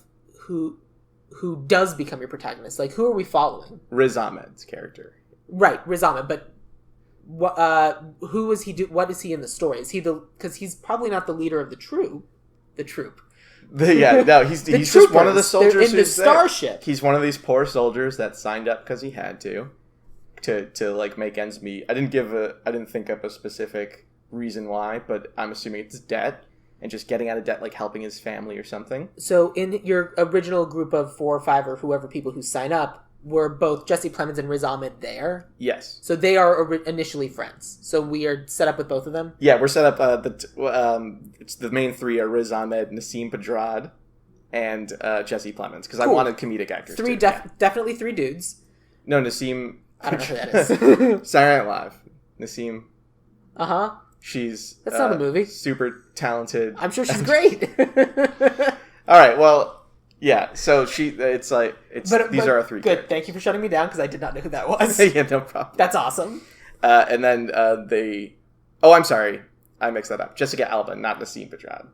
who does become your protagonist? Like, who are we following?
Riz Ahmed's character.
Right, Riz Ahmed, but who is he what is he in the story? Is he because he's probably not the leader of the troop. He's
just one of the soldiers
in the Starship.
He's one of these poor soldiers that signed up because he had to like make ends meet. I didn't think up a specific reason why, but I'm assuming it's debt. And just getting out of debt, like helping his family or something.
So in your original group of 4 or 5 or whoever people who sign up, were both Jesse Plemons and Riz Ahmed there?
Yes.
So they are initially friends. So we are set up with both of them?
Yeah, we're set up. It's the main 3 are Riz Ahmed, Nasim Pedrad, and Jesse Plemons. Because I wanted comedic actors.
Definitely 3 dudes.
No, Nasim.
I don't know who that is.
Saturday Night Live. Nasim.
Uh-huh.
That's
not a movie.
Super talented.
I'm sure she's great.
All right. Well, yeah. So these are our 3.
Good.
Characters.
Thank you for shutting me down because I did not know who that was.
Yeah, no problem.
That's awesome.
And then Oh, I'm sorry. I mixed that up. Jessica Alba, not Nasim Pedrad.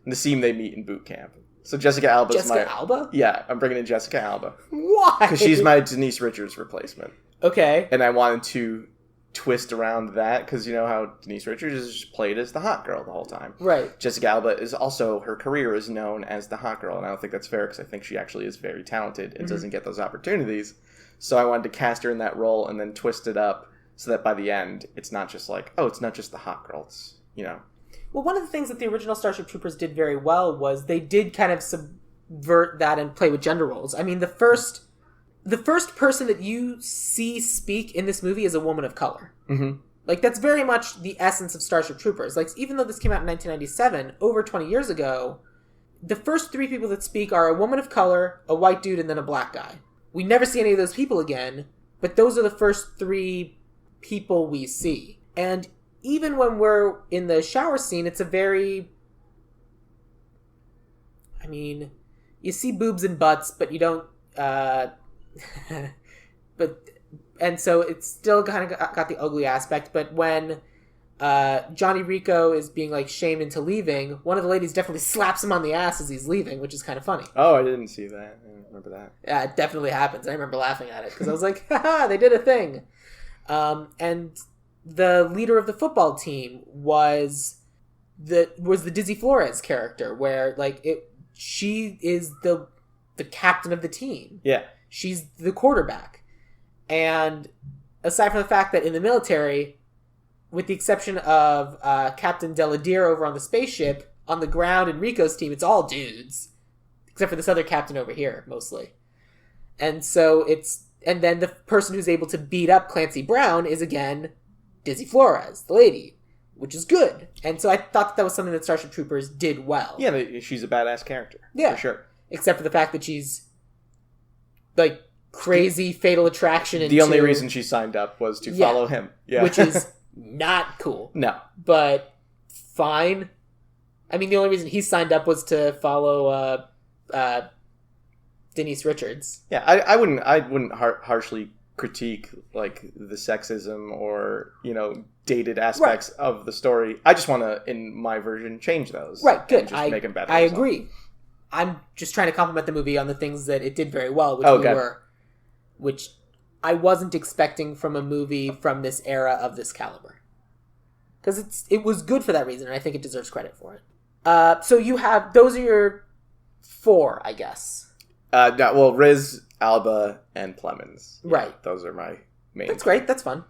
Nasim they meet in boot camp. So Jessica Alba's
Alba?
Yeah, I'm bringing in Jessica Alba.
Why?
Because she's my Denise Richards replacement.
Okay.
And I wanted to twist around that because you know how Denise Richards is just played as the hot girl the whole time.
Right.
Jessica Alba is also, her career is known as the hot girl, and I don't think that's fair because I think she actually is very talented and doesn't get those opportunities. So I wanted to cast her in that role and then twist it up so that by the end it's not just like, oh, it's not just the hot girl, it's, you know.
Well, one of the things that the original Starship Troopers did very well was they did kind of subvert that and play with gender roles. I mean, the first person that you see speak in this movie is a woman of color.
Mm-hmm.
Like, that's very much the essence of Starship Troopers. Like, even though this came out in 1997, over 20 years ago, the first 3 people that speak are a woman of color, a white dude, and then a black guy. We never see any of those people again, but those are the first 3 people we see. And even when we're in the shower scene, it's a very... I mean, you see boobs and butts, but you don't... and so it's still kind of got the ugly aspect, but when Johnny Rico is being like shamed into leaving, one of the ladies definitely slaps him on the ass as he's leaving, which is kind of funny.
Oh, I didn't see that. I don't remember that.
Yeah, it definitely happens. I remember laughing at it because I was like, haha, they did a thing. And the leader of the football team was the Dizzy Flores character, where like she is the captain of the team.
Yeah.
She's the quarterback. And aside from the fact that in the military, with the exception of Captain Deladier over on the spaceship, on the ground in Rico's team, it's all dudes. Except for this other captain over here, mostly. And so and then the person who's able to beat up Clancy Brown is, again, Dizzy Flores, the lady, which is good. And so I thought that was something that Starship Troopers did well.
Yeah, she's a badass character.
Yeah.
For sure.
Except for the fact that she's like crazy Fatal Attraction.
The only reason she signed up was to follow him. Yeah.
Which is not cool.
No.
But fine. I mean, the only reason he signed up was to follow Denise Richards.
Yeah, I wouldn't harshly critique like the sexism or dated aspects of the story. I just want to, in my version, change those.
Right, good.
Just make them better.
I agree. I'm just trying to compliment the movie on the things that it did very well, which I wasn't expecting from a movie from this era of this caliber. Because it was good for that reason, and I think it deserves credit for it. So you have, those are your 4, I guess.
Riz, Alba, and Plemons.
Right.
Those are my main.
That's great. That's fun.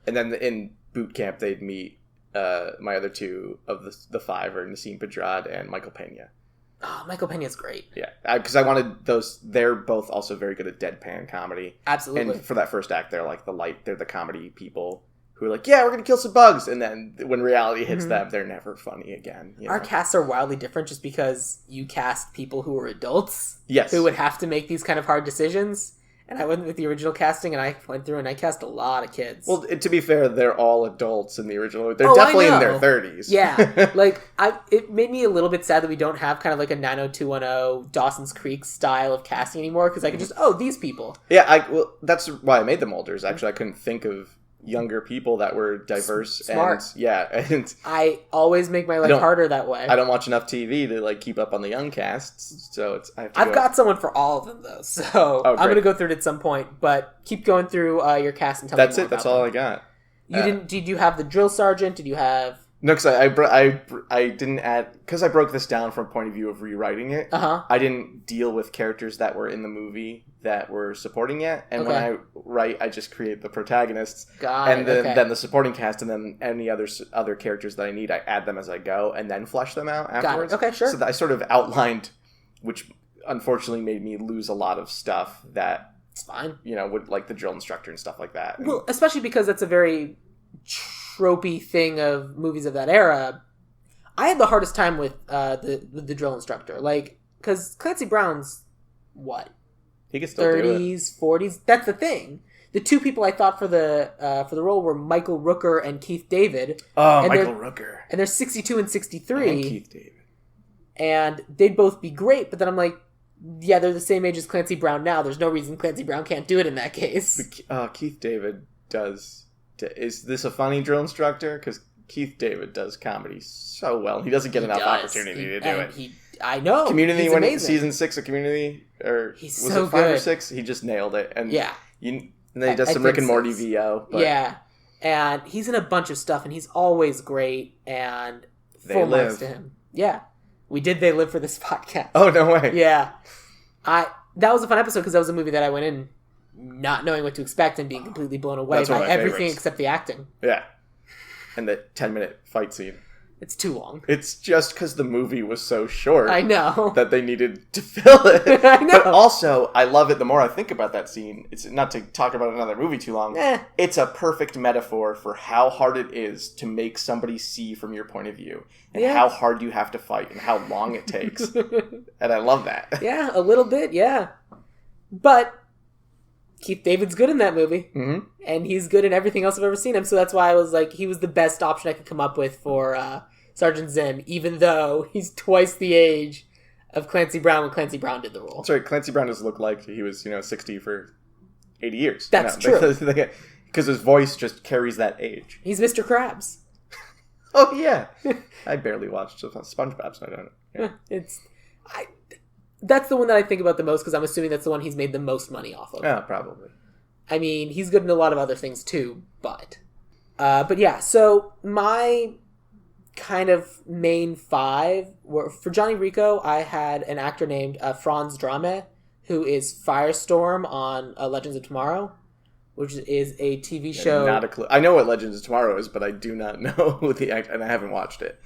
And then in boot camp, they'd meet my other 2 of the 5 are Nassim Pedrad and Michael Pena.
Oh, Michael Pena's great.
Yeah, because I wanted those. They're both also very good at deadpan comedy.
Absolutely.
And for that first act, they're like they're the comedy people who are like, yeah, we're going to kill some bugs. And then when reality hits them, they're never funny again.
Our casts are wildly different just because you cast people who are adults.
Yes.
Who would have to make these kind of hard decisions. And I went with the original casting, and I went through and I cast a lot of kids.
Well, to be fair, they're all adults in the original. They're definitely in their 30s.
Yeah. It made me a little bit sad that we don't have kind of like a 90210 Dawson's Creek style of casting anymore, because I could just, these people.
Yeah, that's why I made them older. Actually, I couldn't think of younger people that were diverse.
Smart.
And
I always make my life harder that way.
I don't watch enough TV to keep up on the young casts, so
I've got someone for all of them though, so I'm going to go through it at some point. But keep going through your cast and tell me more. That's it.
That's all I got.
Did you have the drill sergeant? Did you have?
No, because I didn't add, because I broke this down from a point of view of rewriting it. I didn't deal with characters that were in the movie that were supporting yet, and when I write, I just create the protagonists, then the supporting cast, and then any other characters that I need, I add them as I go, and then flesh them out afterwards.
Got it. Okay, sure.
So that I sort of outlined, which unfortunately made me lose a lot of stuff that
it's fine.
Would like the drill instructor and stuff like that.
Well, especially because that's a very tropey thing of movies of that era. I had the hardest time with the drill instructor, because Clancy Brown's what?
He could still
30s, 40s. That's the thing. The 2 people I thought for the role were Michael Rooker and Keith David.
Oh, Michael Rooker.
And they're 62 and 63.
And Keith David.
And they'd both be great, but then I'm like, yeah, they're the same age as Clancy Brown now. There's no reason Clancy Brown can't do it in that case.
Keith David does. Is this a funny drill instructor? Because Keith David does comedy so well. He doesn't get enough opportunity to do it.
I know.
Community, season 6 of Community, or
he's
was
so
it 5
good.
or 6? He just nailed it. And
yeah.
And then he does some Rick and Morty VO. But
yeah. And he's in a bunch of stuff, and he's always great, and full marks to him. Yeah. We did They Live for this podcast.
Oh, no way.
Yeah. That was a fun episode because that was a movie that I went in not knowing what to expect and being completely blown away by everything except the acting.
Yeah. And the 10-minute fight scene.
It's too long.
It's just because the movie was so short.
I know.
That they needed to fill it.
I know.
But also, I love it the more I think about that scene. It's not to talk about another movie too long. It's a perfect metaphor for how hard it is to make somebody see from your point of view. And how hard you have to fight and how long it takes. And I love that.
Yeah, a little bit, yeah. But Keith David's good in that movie.
Mm-hmm.
And he's good in everything else I've ever seen him. So that's why I was like, he was the best option I could come up with for Sergeant Zim, even though he's twice the age of Clancy Brown when Clancy Brown did the role.
That's right. Clancy Brown does look like he was, 60 for 80 years.
That's true.
Because his voice just carries that age.
He's Mr. Krabs.
Oh, yeah. I barely watched SpongeBob, so I don't know. Yeah.
That's the one that I think about the most because I'm assuming that's the one he's made the most money off of.
Yeah, probably.
I mean, he's good in a lot of other things too, but yeah, so my kind of main 5 were, for Johnny Rico, I had an actor named Franz Drame, who is Firestorm on Legends of Tomorrow, which is a TV show.
Not a clue. I know what Legends of Tomorrow is, but I do not know who the actor, and I haven't watched it.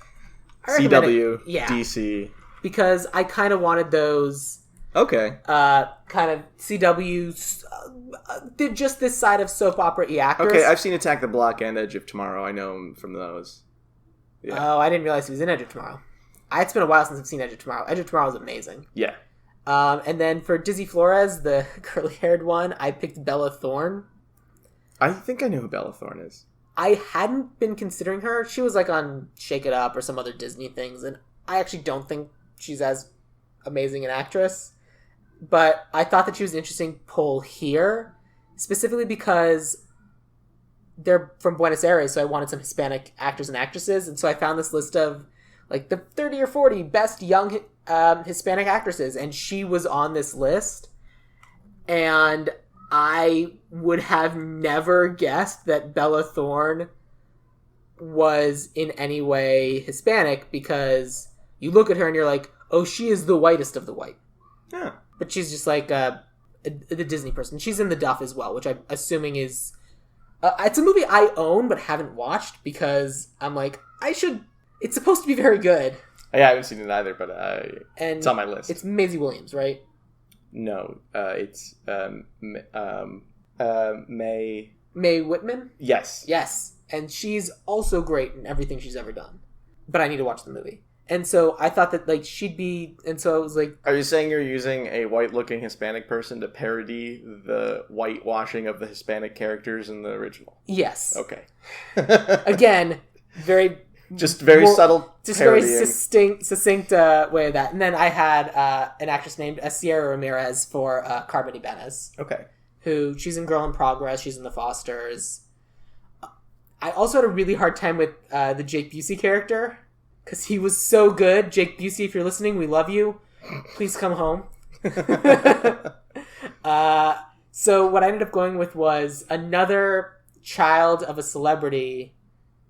CW, DC.
Because I kind of wanted those.
Okay.
Kind of CW's. Did just this side of soap opera-y actors.
Okay, I've seen Attack the Block and Edge of Tomorrow. I know him from those.
Yeah. Oh, I didn't realize he was in Edge of Tomorrow. It's been a while since I've seen Edge of Tomorrow. Edge of Tomorrow is amazing.
Yeah.
And then for Dizzy Flores, the curly-haired one, I picked Bella Thorne.
I think I know who Bella Thorne is.
I hadn't been considering her. She was on Shake It Up or some other Disney things, and I actually don't think she's as amazing an actress. But I thought that she was an interesting pull here, specifically because they're from Buenos Aires, so I wanted some Hispanic actors and actresses, and so I found this list of like the 30 or 40 best young Hispanic actresses, and she was on this list, and I would have never guessed that Bella Thorne was in any way Hispanic, because you look at her and you're like, oh, she is the whitest of the white.
Yeah.
But she's just like the Disney person. She's in The Duff as well, which I'm assuming is... it's a movie I own but haven't watched, because I'm like, I should... It's supposed to be very good.
Yeah, I haven't seen it either, but it's on my list.
It's Maisie Williams, right?
No, it's May...
Mae Whitman?
Yes.
Yes. And she's also great in everything she's ever done. But I need to watch the movie. And so I thought that, like, she'd be... And so I was like...
Are you saying you're using a white-looking Hispanic person to parody the whitewashing of the Hispanic characters in the original?
Yes.
Okay.
Again, very...
Just very subtle
just
parodying.
Very succinct way of that. And then I had an actress named Sierra Ramirez for Carmen Ibanez.
Okay.
Who, she's in Girl in Progress, she's in The Fosters. I also had a really hard time with the Jake Busey character, because he was so good. Jake Busey, if you're listening, we love you. Please come home. So what I ended up going with was another child of a celebrity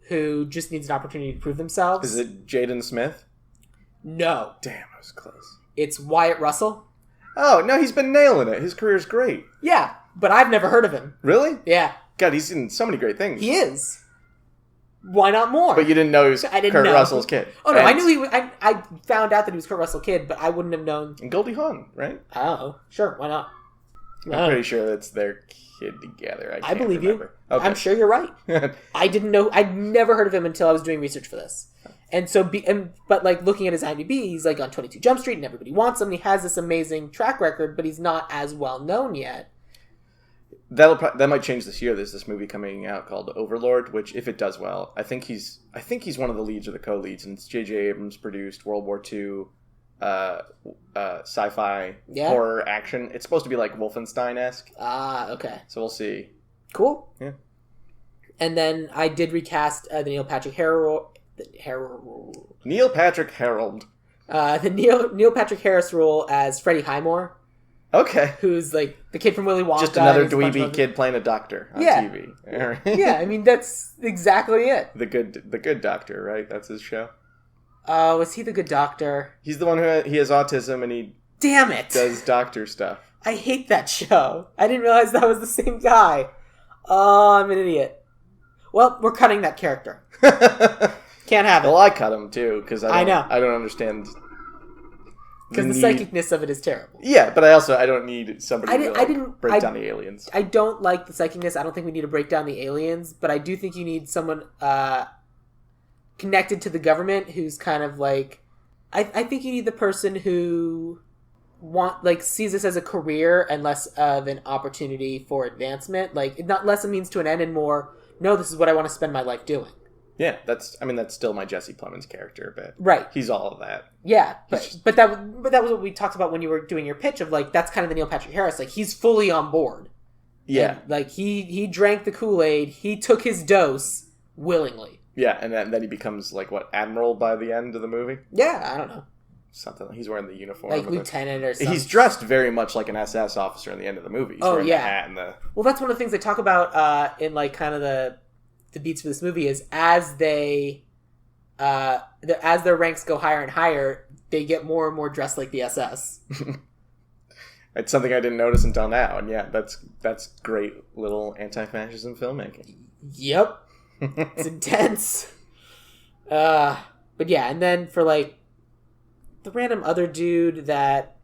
who just needs an opportunity to prove themselves.
Is it Jaden Smith?
No.
Damn, I was close.
It's Wyatt Russell.
Oh, no, he's been nailing it. His career's great.
Yeah, but I've never heard of him.
Really?
Yeah.
God, he's in so many great things.
He is. Why not more?
But you didn't know he was Kurt Russell's kid.
Oh, no, I knew he was... I found out that he was Kurt Russell's kid, but I wouldn't have known...
And Goldie Hawn, right?
Oh, sure, why not?
I'm pretty sure that's their kid together.
I believe
remember.
you. Okay. I'm sure you're right. I didn't know... I'd never heard of him until I was doing research for this. And so... But, like, looking at his IMDb, he's, like, on 22 Jump Street, and everybody wants him, and he has this amazing track record, but he's not as well known yet.
That might change this year. There's this movie coming out called Overlord, which, if it does well, I think he's one of the leads or the co-leads, and it's J.J. Abrams produced World War II sci-fi horror action. It's supposed to be like Wolfenstein-esque.
Ah, okay.
So we'll see.
Cool.
Yeah.
And then I did recast the Neil Patrick Harris.
Neil Patrick Harold.
The Neil Patrick Harris role as Freddie Highmore.
Okay.
Who's like the kid from Willy Wonka.
Just another dweeby kid playing a doctor on TV.
Yeah, I mean, that's exactly it.
The good doctor, right? That's his show.
Oh, is he the good doctor?
He's the one who he has autism and he
damn it
does doctor stuff.
I hate that show. I didn't realize that was the same guy. Oh, I'm an idiot. Well, we're cutting that character. Can't have it.
Well, I cut him too because I don't understand.
Because the psychicness of it is terrible.
Yeah, but I don't need somebody to break down the aliens.
I don't like the psychicness. I don't think we need to break down the aliens, but I do think you need someone connected to the government who's kind of like... I think you need the person who sees this as a career and less of an opportunity for advancement. Like, not less a means to an end and more, no, this is what I want to spend my life doing.
Yeah, that's still my Jesse Plemons character, but
right.
He's all of that.
Yeah, but that was what we talked about when you were doing your pitch of like that's kind of the Neil Patrick Harris, like he's fully on board.
Yeah,
and, like he drank the Kool-Aid, he took his dose willingly.
Yeah, and then he becomes like what, admiral by the end of the movie?
Yeah, I don't know.
Something he's wearing the uniform,
like lieutenant or something.
He's dressed very much like an SS officer in the end of the movie. He's wearing the hat and the...
Well, that's one of the things they talk about in like kind of the beats for this movie is as their ranks go higher and higher, they get more and more dressed like the SS.
It's something I didn't notice until now, and yeah, that's great little anti-fascism filmmaking.
Yep, it's intense. But yeah, and then for like the random other dude that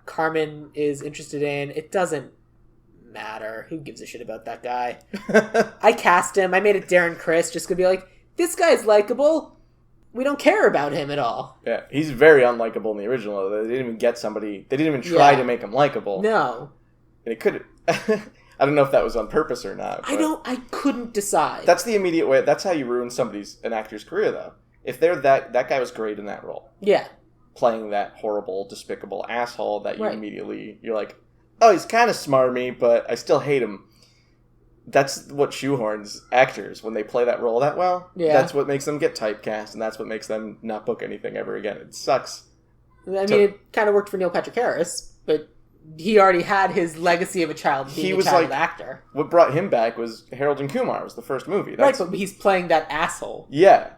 Carmen is interested in, it doesn't matter. Who gives a shit about that guy? I cast him. I made it Darren Criss just gonna be like, this guy's likable. We don't care about him at all.
Yeah, he's very unlikable in the original. They didn't even get somebody. They didn't even try to make him likable.
No.
And it could. I don't know if that was on purpose or not.
I couldn't decide.
That's the immediate way. That's how you ruin an actor's career, though. If they're that guy was great in that role.
Yeah.
Playing that horrible, despicable asshole that you immediately you're like, oh, he's kind of smarmy, but I still hate him. that's what shoehorns actors when they play that role that well.
Yeah.
That's what makes them get typecast, and that's what makes them not book anything ever again. It sucks.
I mean, it kind of worked for Neil Patrick Harris, but he already had his legacy of a child being a child actor.
What brought him back was Harold and Kumar was the first movie.
Right, but he's playing that asshole.
Yeah.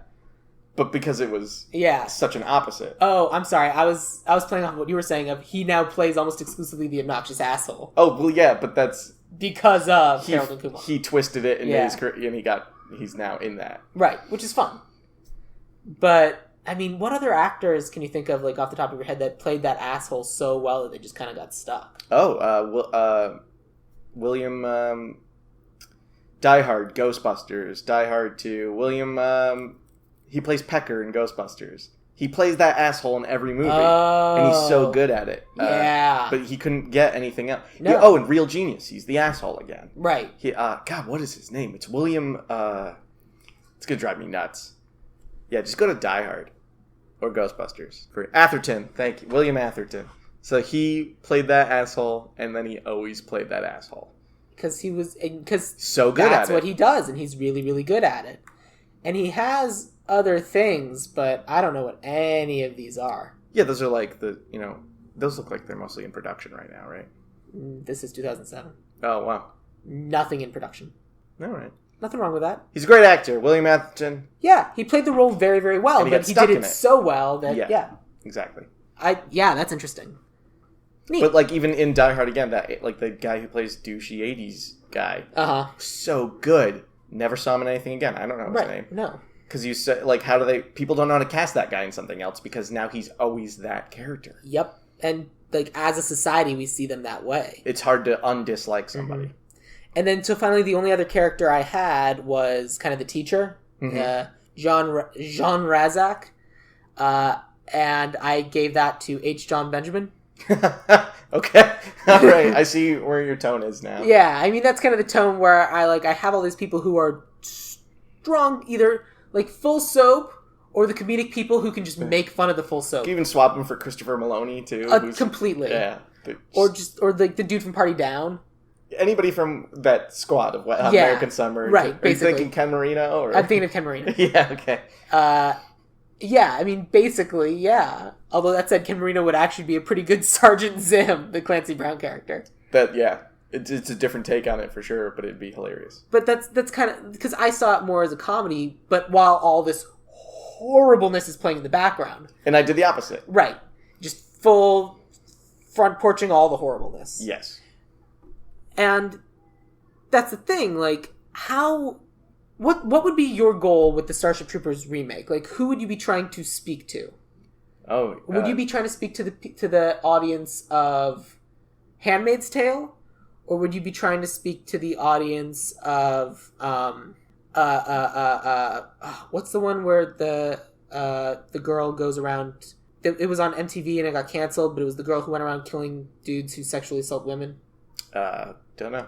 But because it was such an opposite.
Oh, I'm sorry. I was playing off what you were saying of he now plays almost exclusively the obnoxious asshole.
Oh, well, yeah, but that's...
Because of Harold and Kumar.
He twisted it and made his career, and he's now in that.
Right, which is fun. But, I mean, what other actors can you think of, like, off the top of your head that played that asshole so well that they just kind of got stuck?
Oh, William... Die Hard, Ghostbusters, Die Hard 2. William... He plays Pecker in Ghostbusters. He plays that asshole in every movie. And he's so good at it. But he couldn't get anything else.
No.
In Real Genius, he's the asshole again.
Right.
God, what is his name? It's William... it's going to drive me nuts. Yeah, just go to Die Hard. Or Ghostbusters. Atherton, thank you. William Atherton. So he played that asshole, and then he always played that asshole.
Because
so good at it.
That's what he does, and he's really, really good at it. And he has... other things, but I don't know what any of these are.
Yeah, those are like those look like they're mostly in production right now, right?
This is 2007.
Oh, wow.
Nothing in production.
All right.
Nothing wrong with that.
He's a great actor, William Atherton.
Yeah, he played the role very, very well, but he did it so well that,
Exactly.
That's interesting. Neat.
But, like, even in Die Hard again, that like the guy who plays douchey 80s guy, so good. Never saw him in anything again. I don't know his name.
No.
Because you said, like, people don't know how to cast that guy in something else because now he's always that character.
Yep. And, like, as a society, we see them that way.
It's hard to undislike somebody.
Mm-hmm. And then, so finally, the only other character I had was kind of the teacher, Jean Razak. And I gave that to H. John Benjamin.
Okay. All right. I see where your tone is now.
Yeah. I mean, that's kind of the tone where I have all these people who are strong, either... like full soap, or the comedic people who can just make fun of the full soap.
You can even swap him for Christopher Maloney too.
Completely.
Yeah.
Or like the dude from Party Down.
Anybody from that squad of American Summer.
Right.
Are you thinking Ken Marino? Or?
I'm thinking of Ken Marino.
Yeah. Okay.
Yeah. I mean, basically, yeah. Although that said, Ken Marino would actually be a pretty good Sergeant Zim, the Clancy Brown character.
It's a different take on it for sure, but it'd be hilarious.
But that's kind of... because I saw it more as a comedy, but while all this horribleness is playing in the background.
And I did the opposite.
Right. Just full front porching all the horribleness.
Yes.
And that's the thing, like, how... What would be your goal with the Starship Troopers remake? Like, who would you be trying to speak to? Would you be trying to speak to the audience of Handmaid's Tale? Or would you be trying to speak to the audience of what's the one where the girl goes around? It was on MTV and it got canceled, but it was the girl who went around killing dudes who sexually assault women.
Don't know.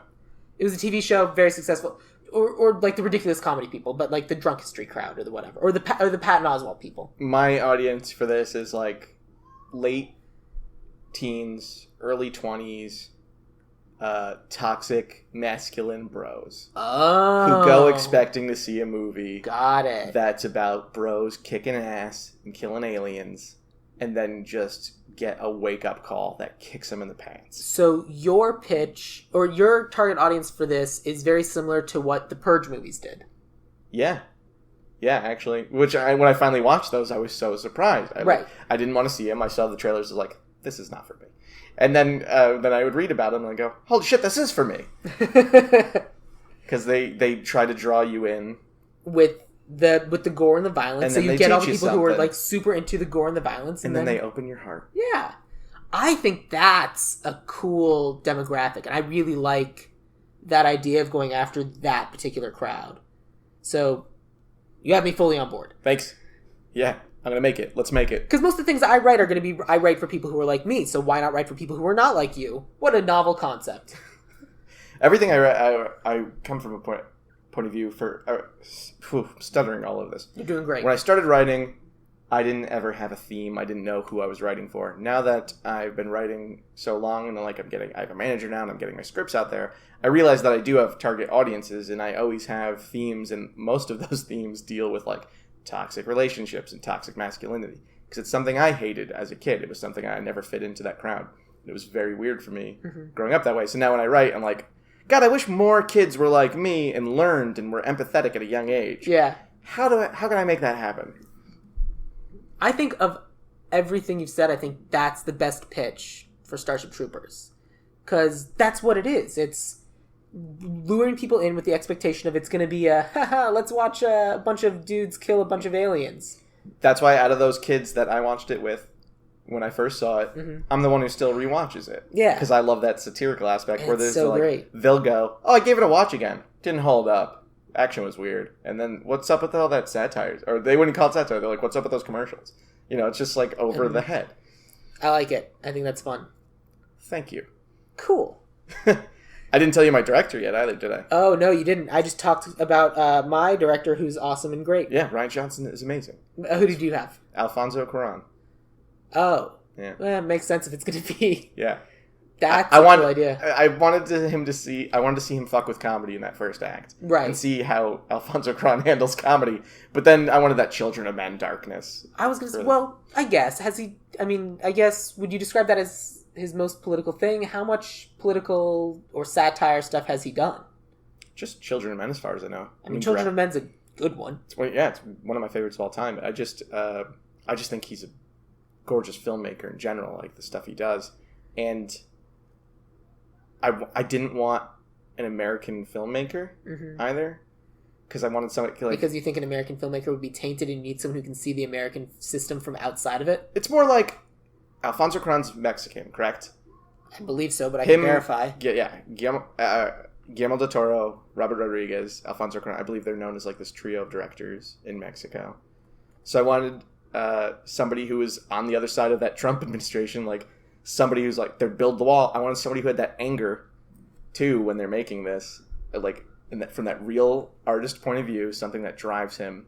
It was a TV show, very successful, or like the ridiculous comedy people, but like the Drunk History crowd or the whatever, or the Patton Oswalt people.
My audience for this is like late teens, early 20s. Toxic masculine bros who go expecting to see a movie that's about bros kicking ass and killing aliens and then just get a wake-up call that kicks them in the pants.
So your pitch or your target audience for this is very similar to what the Purge movies did.
Yeah actually, when I finally watched those I was so surprised. I didn't want to see them. I saw the trailers, I was like, this is not for me. And then I would read about them and I go, holy shit, this is for me. Because they try to draw you in. With
the gore and the violence. So you get all the people who are like super into the gore and the violence.
And then they open your heart.
Yeah. I think that's a cool demographic. And I really like that idea of going after that particular crowd. So you have me fully on board.
Thanks. Yeah. I'm going to make it. Let's make it.
Because most of the things that I write are going to be... I write for people who are like me, so why not write for people who are not like you? What a novel concept.
Everything I write, I come from a point of view for... stuttering all of this.
You're doing great.
When I started writing, I didn't ever have a theme. I didn't know who I was writing for. Now that I've been writing so long and like I have a manager now and I'm getting my scripts out there, I realize that I do have target audiences and I always have themes, and most of those themes deal with like toxic relationships and toxic masculinity, because it's something I hated as a kid. It was something I never fit into that crowd. It was very weird for me growing up that way. So now when I write, I'm like, God, I wish more kids were like me and learned and were empathetic at a young age.
Yeah.
How can I make that happen?
I think of everything you've said, I think that's the best pitch for Starship Troopers. Because that's what it is. It's luring people in with the expectation of it's going to be let's watch a bunch of dudes kill a bunch of aliens.
That's why out of those kids that I watched it with, when I first saw it, I'm the one who still rewatches it.
Yeah.
Because I love that satirical aspect where there's
so great.
They'll go, oh, I gave it a watch again. Didn't hold up. Action was weird. And then what's up with all that satire? Or they wouldn't call it satire. They're like, what's up with those commercials? You know, it's just like over the head.
I like it. I think that's fun.
Thank you.
Cool.
I didn't tell you my director yet either, did I?
Oh, no, you didn't. I just talked about my director, who's awesome and great.
Yeah, Rian Johnson is amazing.
Who did you have?
Alfonso Cuarón.
Oh.
Yeah.
Well, it makes sense if it's going to be.
Yeah.
That's a cool idea.
I wanted to see him fuck with comedy in that first act.
Right.
And see how Alfonso Cuarón handles comedy. But then I wanted that Children of Men darkness.
I was going to say, well, I guess. Would you describe that as his most political thing? How much political or satire stuff has he done?
Just Children of Men, as far as I know.
I mean, Children of Men's a good one.
It's one of my favorites of all time. I just think he's a gorgeous filmmaker in general, like the stuff he does. And I didn't want an American filmmaker either, because I wanted somebody like,
because you think an American filmmaker would be tainted and you need someone who can see the American system from outside of it.
It's more like Alfonso Cuarón's Mexican, correct?
I believe so, but I can verify.
Yeah. Guillermo del Toro, Robert Rodriguez, Alfonso Cuarón. I believe they're known as like this trio of directors in Mexico. So I wanted somebody who was on the other side of that Trump administration, like somebody who's like, they're build the wall. I wanted somebody who had that anger too when they're making this, like from that real artist point of view, something that drives him.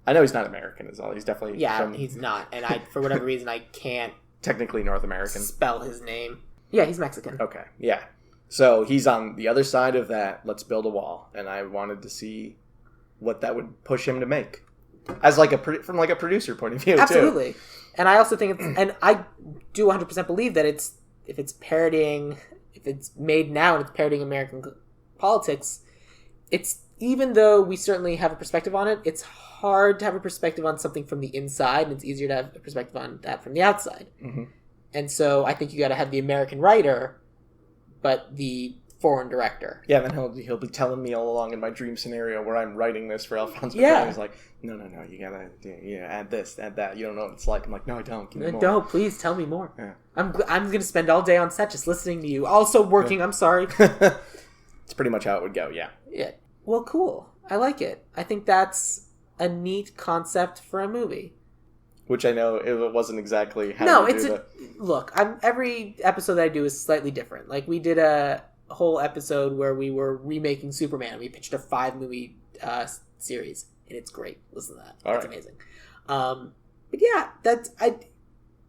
I know he's not American is all. He's definitely
he's not, and I for whatever reason I can't
technically North American
spell his name. Yeah, he's Mexican.
Okay, yeah. So he's on the other side of that. Let's build a wall, and I wanted to see what that would push him to make, as like from a producer point of view.
Absolutely.
Too.
And I also think and I do 100% believe that if it's made now and it's parodying American politics, it's, even though we certainly have a perspective on it, it's hard to have a perspective on something from the inside, and it's easier to have a perspective on that from the outside. Mm-hmm. And so I think you got to have the American writer, but the foreign director.
Yeah, then he'll be telling me all along in my dream scenario where I'm writing this for Alfonso.
Yeah.
He's like, no, you gotta add this, add that. You don't know what it's like. I'm like, no, I don't. Give me more.
No, please tell me more.
Yeah.
I'm gonna spend all day on set just listening to you. Also working. Yeah. I'm sorry.
It's pretty much how it would go. Yeah.
Yeah. Well, cool. I like it. I think that's a neat concept for a movie.
Which I know it wasn't exactly how you do that.
Look, every episode that I do is slightly different. Like, we did a whole episode where we were remaking Superman. We pitched a 5-movie series, and it's great. Listen to that. That's amazing. But yeah,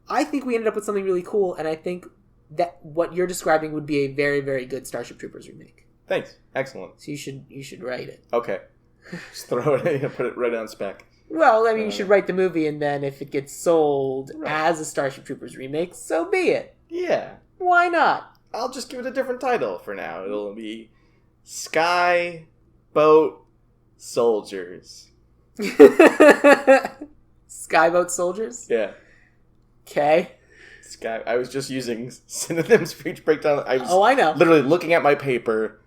I think we ended up with something really cool, and I think that what you're describing would be a very, very good Starship Troopers remake.
Thanks. Excellent.
So you should write it.
Okay. Just throw it in, put it right on spec.
Well, I mean, you should write the movie, and then if it gets sold as a Starship Troopers remake, so be it.
Yeah.
Why not?
I'll just give it a different title for now. It'll be Sky Boat Soldiers.
Skyboat Soldiers?
Yeah.
Okay.
I was just using synonyms for each breakdown.
I know.
Literally looking at my paper.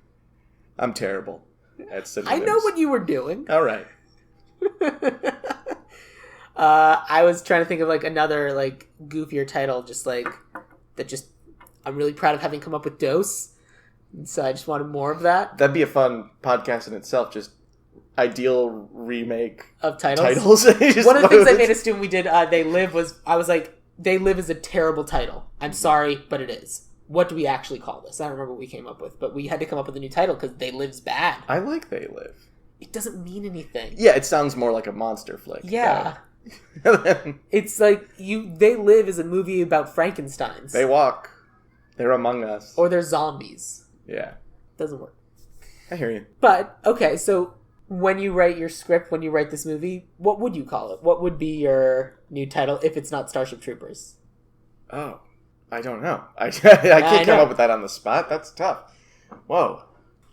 I'm terrible at synonyms.
I know what you were doing.
All right.
I was trying to think of like another like goofier title, just like that. Just I'm really proud of having come up with Dose, so I just wanted more of that.
That'd be a fun podcast in itself. Just ideal remake
of titles. One of the things I made us do when we did They Live was I was like, They Live is a terrible title. I'm sorry, but it is. What do we actually call this? I don't remember what we came up with, but we had to come up with a new title because They Live's bad.
I like They Live.
It doesn't mean anything.
Yeah, it sounds more like a monster flick.
Yeah. It's like they live as a movie about Frankensteins.
They walk. They're among us.
Or they're zombies.
Yeah.
Doesn't work.
I hear you.
But, okay, so when you write your script, when you write this movie, what would you call it? What would be your new title if it's not Starship Troopers?
Oh, I don't know. I can't come up with that on the spot. That's tough. Whoa.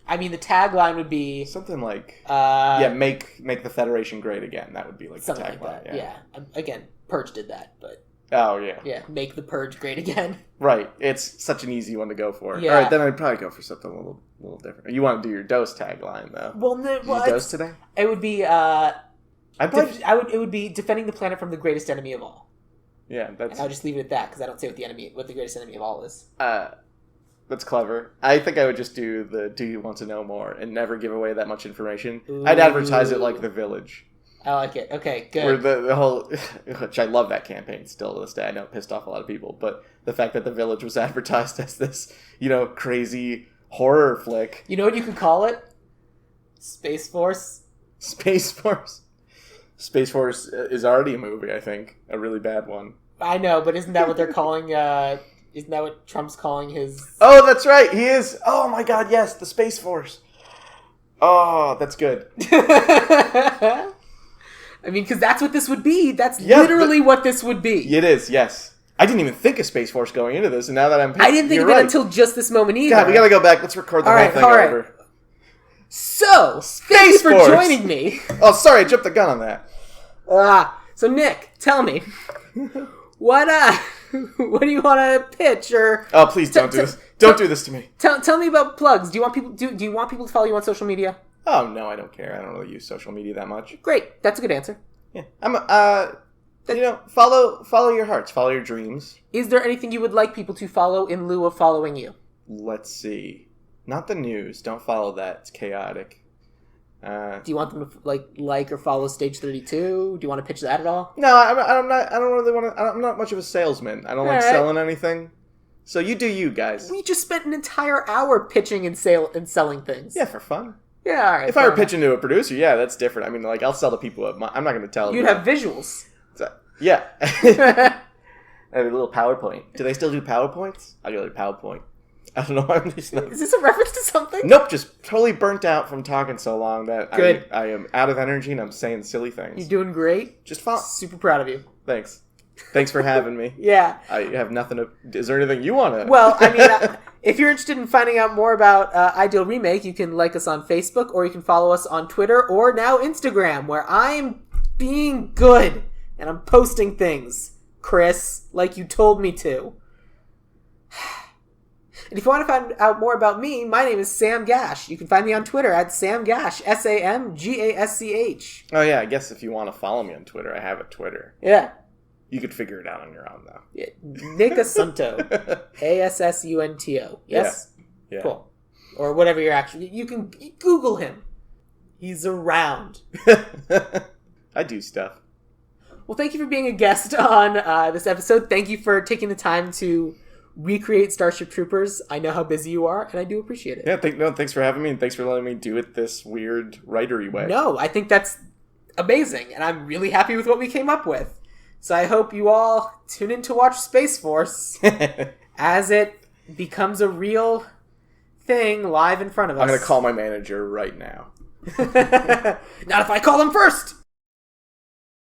I mean, the tagline would be...
Something like...
yeah,
make the Federation great again. That would be like the tagline.
Like that. Yeah. Again, Purge did that, but...
Oh, yeah.
Yeah, make the Purge great again.
Right. It's such an easy one to go for.
Yeah.
All right, then I'd probably go for something a little different. You want to do your dose tagline, though.
Well,
you dose today?
It would be... it would be defending the planet from the greatest enemy of all.
Yeah, that's...
And I'll just leave it at that, because I don't say what the greatest enemy of all is.
That's clever. I think I would just do the do you want to know more and never give away that much information.
Ooh.
I'd advertise it like The Village.
I like it. Okay, good.
Where the whole... Which I love that campaign still to this day. I know it pissed off a lot of people. But the fact that The Village was advertised as this, crazy horror flick.
You know what you could call it? Space Force?
Space Force? Space Force is already a movie, I think. A really bad one.
I know, but isn't that what they're calling... Isn't that what Trump's calling his...
Oh, that's right. He is. Oh, my God, yes. The Space Force. Oh, that's good.
I mean, because that's what this would be. That's literally what this would be.
It is, yes. I didn't even think of Space Force going into this, and now that I'm...
I didn't think of it until just this moment either.
God, we gotta go back. Let's record the whole thing over.
So, thanks for joining me.
Oh, sorry, I jumped the gun on that.
So Nick, tell me, what do you want to pitch or?
Oh, please don't do this. Don't do this to me.
Tell me about plugs. Do you want people to follow you on social media?
Oh no, I don't care. I don't really use social media that much.
Great, that's a good answer.
Yeah, follow your hearts, follow your dreams.
Is there anything you would like people to follow in lieu of following you?
Let's see. Not the news. Don't follow that. It's chaotic.
Do you want them to like or follow Stage 32? Do you want to pitch that at all?
No, I'm not. I don't really want to. I'm not much of a salesman. I don't like selling anything. So you do you, guys.
We just spent an entire hour pitching and selling things.
Yeah, for fun.
Yeah, all right.
If I were pitching to a producer, yeah, that's different. I mean, I'll sell to people. I'm not going to tell them.
You'd have visuals.
Yeah. I have a little PowerPoint. Do they still do PowerPoints? I'll get a PowerPoint. I don't know why I'm just...
Is this a reference to something?
Nope, just totally burnt out from talking so long that
Good.
I am out of energy and I'm saying silly things.
You're doing great.
Just fun.
Super proud of you.
Thanks. Thanks for having me.
Yeah.
I have nothing to... Is there anything you want to...
Well, I mean, if you're interested in finding out more about Ideal Remake, you can like us on Facebook, or you can follow us on Twitter, or now Instagram, where I'm being good, and I'm posting things, Chris, like you told me to. And if you want to find out more about me, my name is Sam Gasch. You can find me on Twitter at Sam Gasch, SAMGASCH.
Oh, yeah, I guess if you want to follow me on Twitter, I have a Twitter.
Yeah.
You could figure it out on your own, though.
Yeah. Nick Assunto. ASSUNTO. Yes?
Yeah.
Cool. Or whatever you're actually... You can Google him. He's around.
I do stuff.
Well, thank you for being a guest on this episode. Thank you for taking the time to recreate Starship Troopers. I know how busy you are, and I do appreciate it.
Yeah, thanks for having me, and thanks for letting me do it this weird writery way.
No, I think that's amazing, and I'm really happy with what we came up with. So I hope you all tune in to watch Space Force as it becomes a real thing live in front of us.
I'm going to call my manager right now.
Not if I call him first!